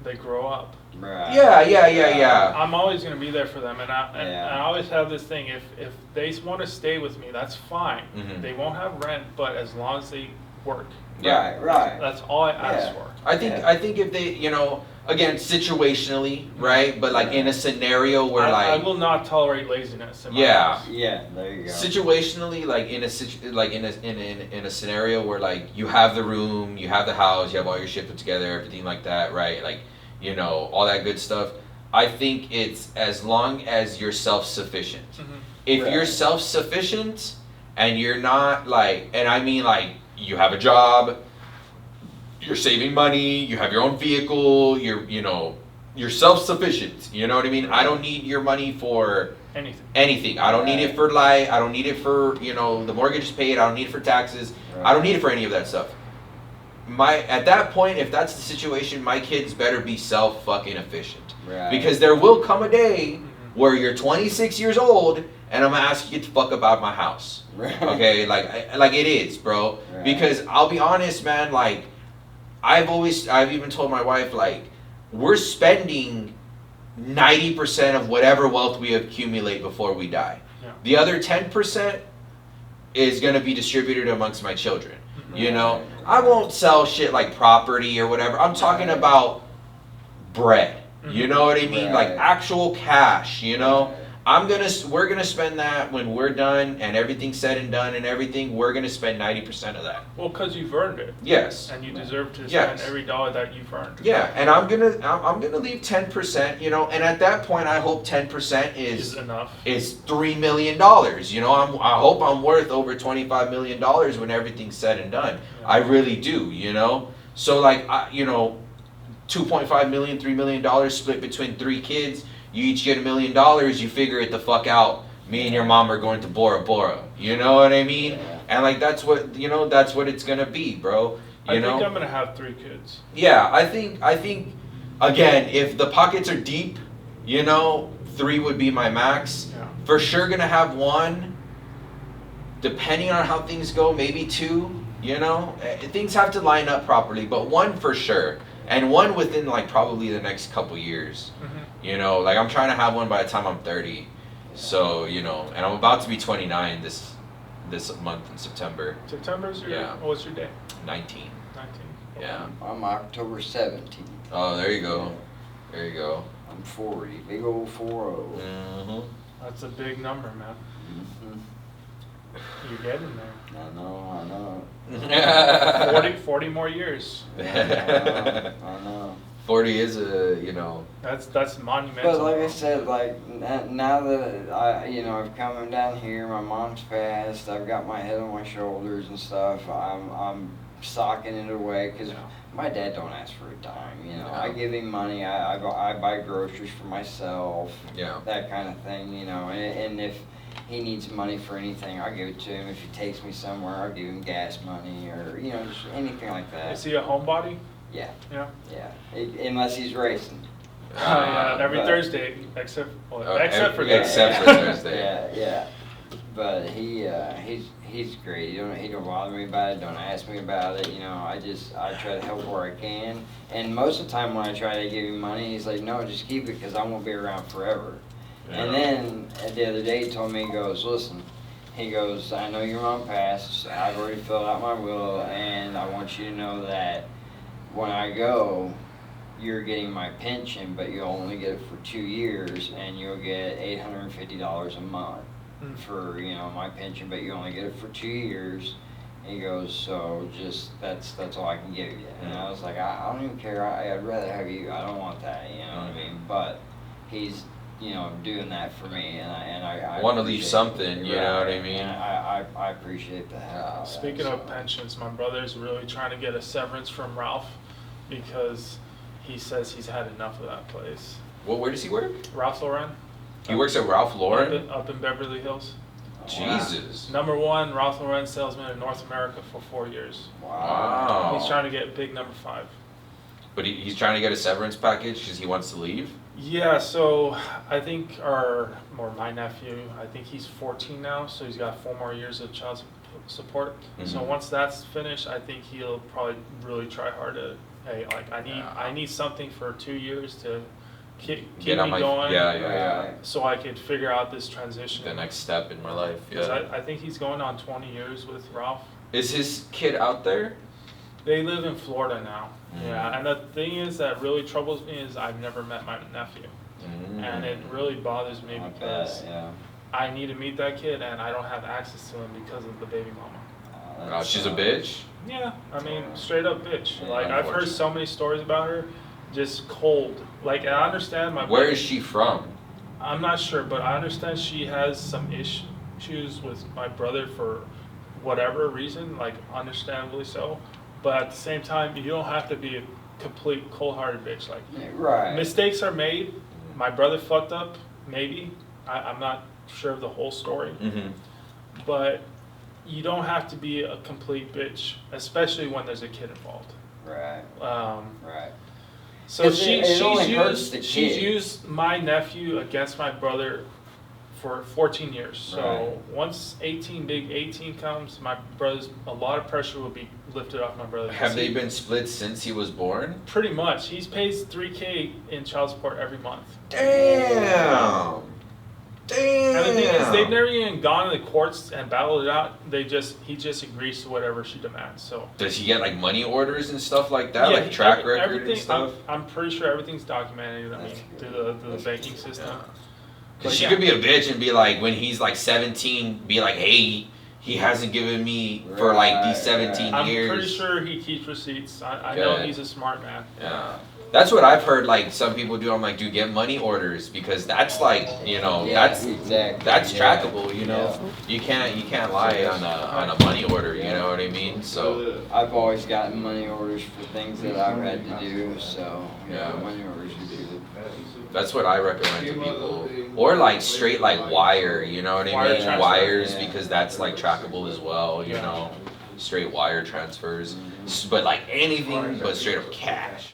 Speaker 2: they grow up.
Speaker 4: Right.
Speaker 1: Yeah.
Speaker 2: I'm always gonna be there for them, and
Speaker 4: Yeah.
Speaker 2: I always have this thing: if they want to stay with me, that's fine.
Speaker 1: Mhm.
Speaker 2: They won't have rent, but as long as they work,
Speaker 1: Yeah.
Speaker 4: Right.
Speaker 2: that's all I ask
Speaker 4: Yeah.
Speaker 2: for.
Speaker 1: I think if they, you know, again, situationally, right? But like in a scenario where
Speaker 2: I
Speaker 1: like
Speaker 2: will not tolerate laziness. In my
Speaker 1: Yeah.
Speaker 2: house.
Speaker 4: Yeah, there you go.
Speaker 1: situationally, like in a scenario where like you have the room, you have the house, you have all your shit put together, everything like that, right? Like, you know, all that good stuff. I think it's as long as you're self-sufficient.
Speaker 2: Mhm.
Speaker 1: If
Speaker 4: Right.
Speaker 1: you're self-sufficient and you're not like, and I mean like you have a job, you're saving money, you have your own vehicle, you're self-sufficient. You know what I mean? I don't need your money for anything. I don't need it for life. I don't need it for, you know, the mortgage is paid. I don't need it for taxes. I don't need it for any of that stuff. At that point, if that's the situation, my kids better be self-fucking efficient.
Speaker 4: Right.
Speaker 1: Because there will come a day where you're 26 years old and I'm gonna ask you to fuck about my house.
Speaker 4: Right.
Speaker 1: Okay, like it is, bro.
Speaker 4: Right.
Speaker 1: Because I'll be honest, man, like I've even told my wife, like, we're spending 90% of whatever wealth we accumulate before we die.
Speaker 2: Yeah.
Speaker 1: The other 10% is gonna be distributed amongst my children. You know, I won't sell shit like property or whatever. I'm talking
Speaker 4: Right.
Speaker 1: about bread. You know what I mean? Like
Speaker 4: Right.
Speaker 1: actual cash, you know?
Speaker 4: Right.
Speaker 1: We're gonna spend that when we're done and everything's said and done and everything, we're gonna spend 90% of that.
Speaker 2: Well, because you've earned it,
Speaker 1: Yes.
Speaker 2: and you deserve to
Speaker 1: Yes.
Speaker 2: spend every dollar that you've earned.
Speaker 1: Yeah, and I'm gonna leave 10%, you know, and at that point I hope 10%
Speaker 2: Is enough.
Speaker 1: is $3 million. You know, I hope I'm worth over $25 million when everything's said and done.
Speaker 2: Yeah.
Speaker 1: I really do, you know? So like, you know, $2.5 million, $3 million split between 3 kids, you each get $1 million, you figure it the fuck out. Me and your mom are going to Bora Bora. You know what I mean?
Speaker 4: Yeah.
Speaker 1: And like that's what it's gonna be, bro.
Speaker 2: I think I'm gonna have 3 kids.
Speaker 1: Yeah, I think again, if the pockets are deep, you know, 3 would be my max.
Speaker 2: Yeah.
Speaker 1: For sure gonna have 1. Depending on how things go, maybe 2, you know? Things have to line up properly, but 1 for sure. And 1 within like probably the next couple years.
Speaker 2: Mhm.
Speaker 1: You know, like I'm trying to have 1 by the time I'm 30. So, you know, and I'm about to be 29 this month in September.
Speaker 2: September's your.
Speaker 1: Yeah.
Speaker 2: What's your day?
Speaker 1: 19.
Speaker 2: 19.
Speaker 1: Yeah.
Speaker 4: I'm October 17th.
Speaker 1: Oh, there you go. There you go.
Speaker 4: I'm 40. Big old 40.
Speaker 1: Mm-hmm.
Speaker 2: That's a big number, man.
Speaker 4: Mhm.
Speaker 2: You're getting there.
Speaker 4: I know.
Speaker 2: 40 more years.
Speaker 4: I know.
Speaker 1: 40 is you know.
Speaker 2: That's monumental.
Speaker 4: But like I said, like now that I've come down here, my mom's passed. I've got my head on my shoulders and stuff. I'm socking it away because my dad don't ask for a dime. You know, I give him money. I buy groceries for myself.
Speaker 1: Yeah.
Speaker 4: That kind of thing. You know, and if he needs money for anything, I'll give it to him. If he takes me somewhere, I'll give him gas money or just anything like that.
Speaker 2: Is he a homebody?
Speaker 4: Yeah.
Speaker 2: Yeah.
Speaker 4: Unless he's racing.
Speaker 2: Yeah, every
Speaker 4: but-
Speaker 2: Thursday, except for
Speaker 1: Except for Thursday.
Speaker 4: Yeah. But he's great. He don't bother me about it. Don't ask me about it. You know, I try to help where I can. And most of the time when I try to give him money, he's like, no, just keep it because I won't be around forever.
Speaker 1: Yeah.
Speaker 4: And then the other day he told me, he goes, listen. he goes, I know your mom passed, I've already filled out my will, and I want you to know that when I go, you're getting my pension, but you'll only get it for 2 years, and you'll get $850 a month for, you know, my pension, but you only get it for 2 years. And he goes, so just, that's all I can give you. And I was like, I don't even care, I'd rather have you, I don't want that, you know what I mean? But he's, you know, doing that for me, and I
Speaker 1: want to leave
Speaker 4: appreciate
Speaker 1: something,
Speaker 4: it.
Speaker 1: you know what I mean?
Speaker 4: And I appreciate the hell out of
Speaker 2: Speaking
Speaker 4: that,
Speaker 2: of
Speaker 4: so.
Speaker 2: pensions, my brother's really trying to get a severance from Ralph because he says he's had enough of that place.
Speaker 1: Well, where does he work?
Speaker 2: Ralph Lauren.
Speaker 1: He works at Ralph Lauren?
Speaker 2: Up in Beverly Hills.
Speaker 1: Jesus.
Speaker 2: #1 Ralph Lauren salesman in North America for 4 years.
Speaker 1: Wow.
Speaker 2: He's trying to get big #5.
Speaker 1: But he's trying to get a severance package because he wants to leave?
Speaker 2: Yeah, so I think my nephew, I think he's 14 now, so he's got 4 more years of child support. So once that's finished, I think he'll probably really try hard to, hey, like I need something for 2 years to keep me going.
Speaker 1: Yeah.
Speaker 2: So I could figure out this transition.
Speaker 1: The next step in my life,
Speaker 2: Because
Speaker 1: yeah.
Speaker 2: I think he's going on 20 years with Ralph.
Speaker 1: Is his kid out there?
Speaker 2: They live in Florida now. Yeah, and the thing is that really troubles me is I've never met my nephew. And it really bothers me because I need to meet that kid and I don't have access to him because of the baby mama.
Speaker 1: Oh, she's a bitch?
Speaker 2: Yeah, I mean, straight up bitch. Like, I've heard so many stories about her, just cold. Like, I understand
Speaker 1: Where is she from?
Speaker 2: I'm not sure, but I understand she has some issues with my brother for whatever reason, like, understandably so. But at the same time, you don't have to be a complete cold-hearted bitch. Like, mistakes are made. My brother fucked up, maybe. I'm not sure of the whole story. But you don't have to be a complete bitch, especially when there's a kid involved.
Speaker 4: Right.
Speaker 2: So she's
Speaker 4: she's
Speaker 2: used my nephew against my brother for 14 years. So once big 18 comes, my brother's, a lot of pressure will be lifted off my brother.
Speaker 1: Have they been split since he was born?
Speaker 2: Pretty much. He pays $3,000 in child support every month.
Speaker 1: Damn.
Speaker 2: And the thing is, they've never even gone to the courts and battled it out. He just agrees to whatever she demands. So
Speaker 1: does he get like money orders and stuff like that,
Speaker 2: yeah,
Speaker 1: like track record and stuff?
Speaker 2: I'm pretty sure everything's documented. I mean, through the banking system.
Speaker 1: Because she could be a bitch and be like, when he's like 17, be like, hey, he hasn't given me for like these 17 years.
Speaker 2: I'm pretty sure he keeps receipts. I know he's a smart man.
Speaker 1: Yeah. That's what I've heard, like, some people do. I'm like, dude, get money orders, because that's like, you know, that's trackable, you know. You can't lie on a money order, you know what I mean? So
Speaker 4: I've always gotten money orders for things that I've had to do, so money orders are good.
Speaker 1: that's what I recommend to people. Or like straight like wire, you know what I mean? Wires, because that's like trackable as well, you know. Straight wire transfers. But like anything but straight up cash.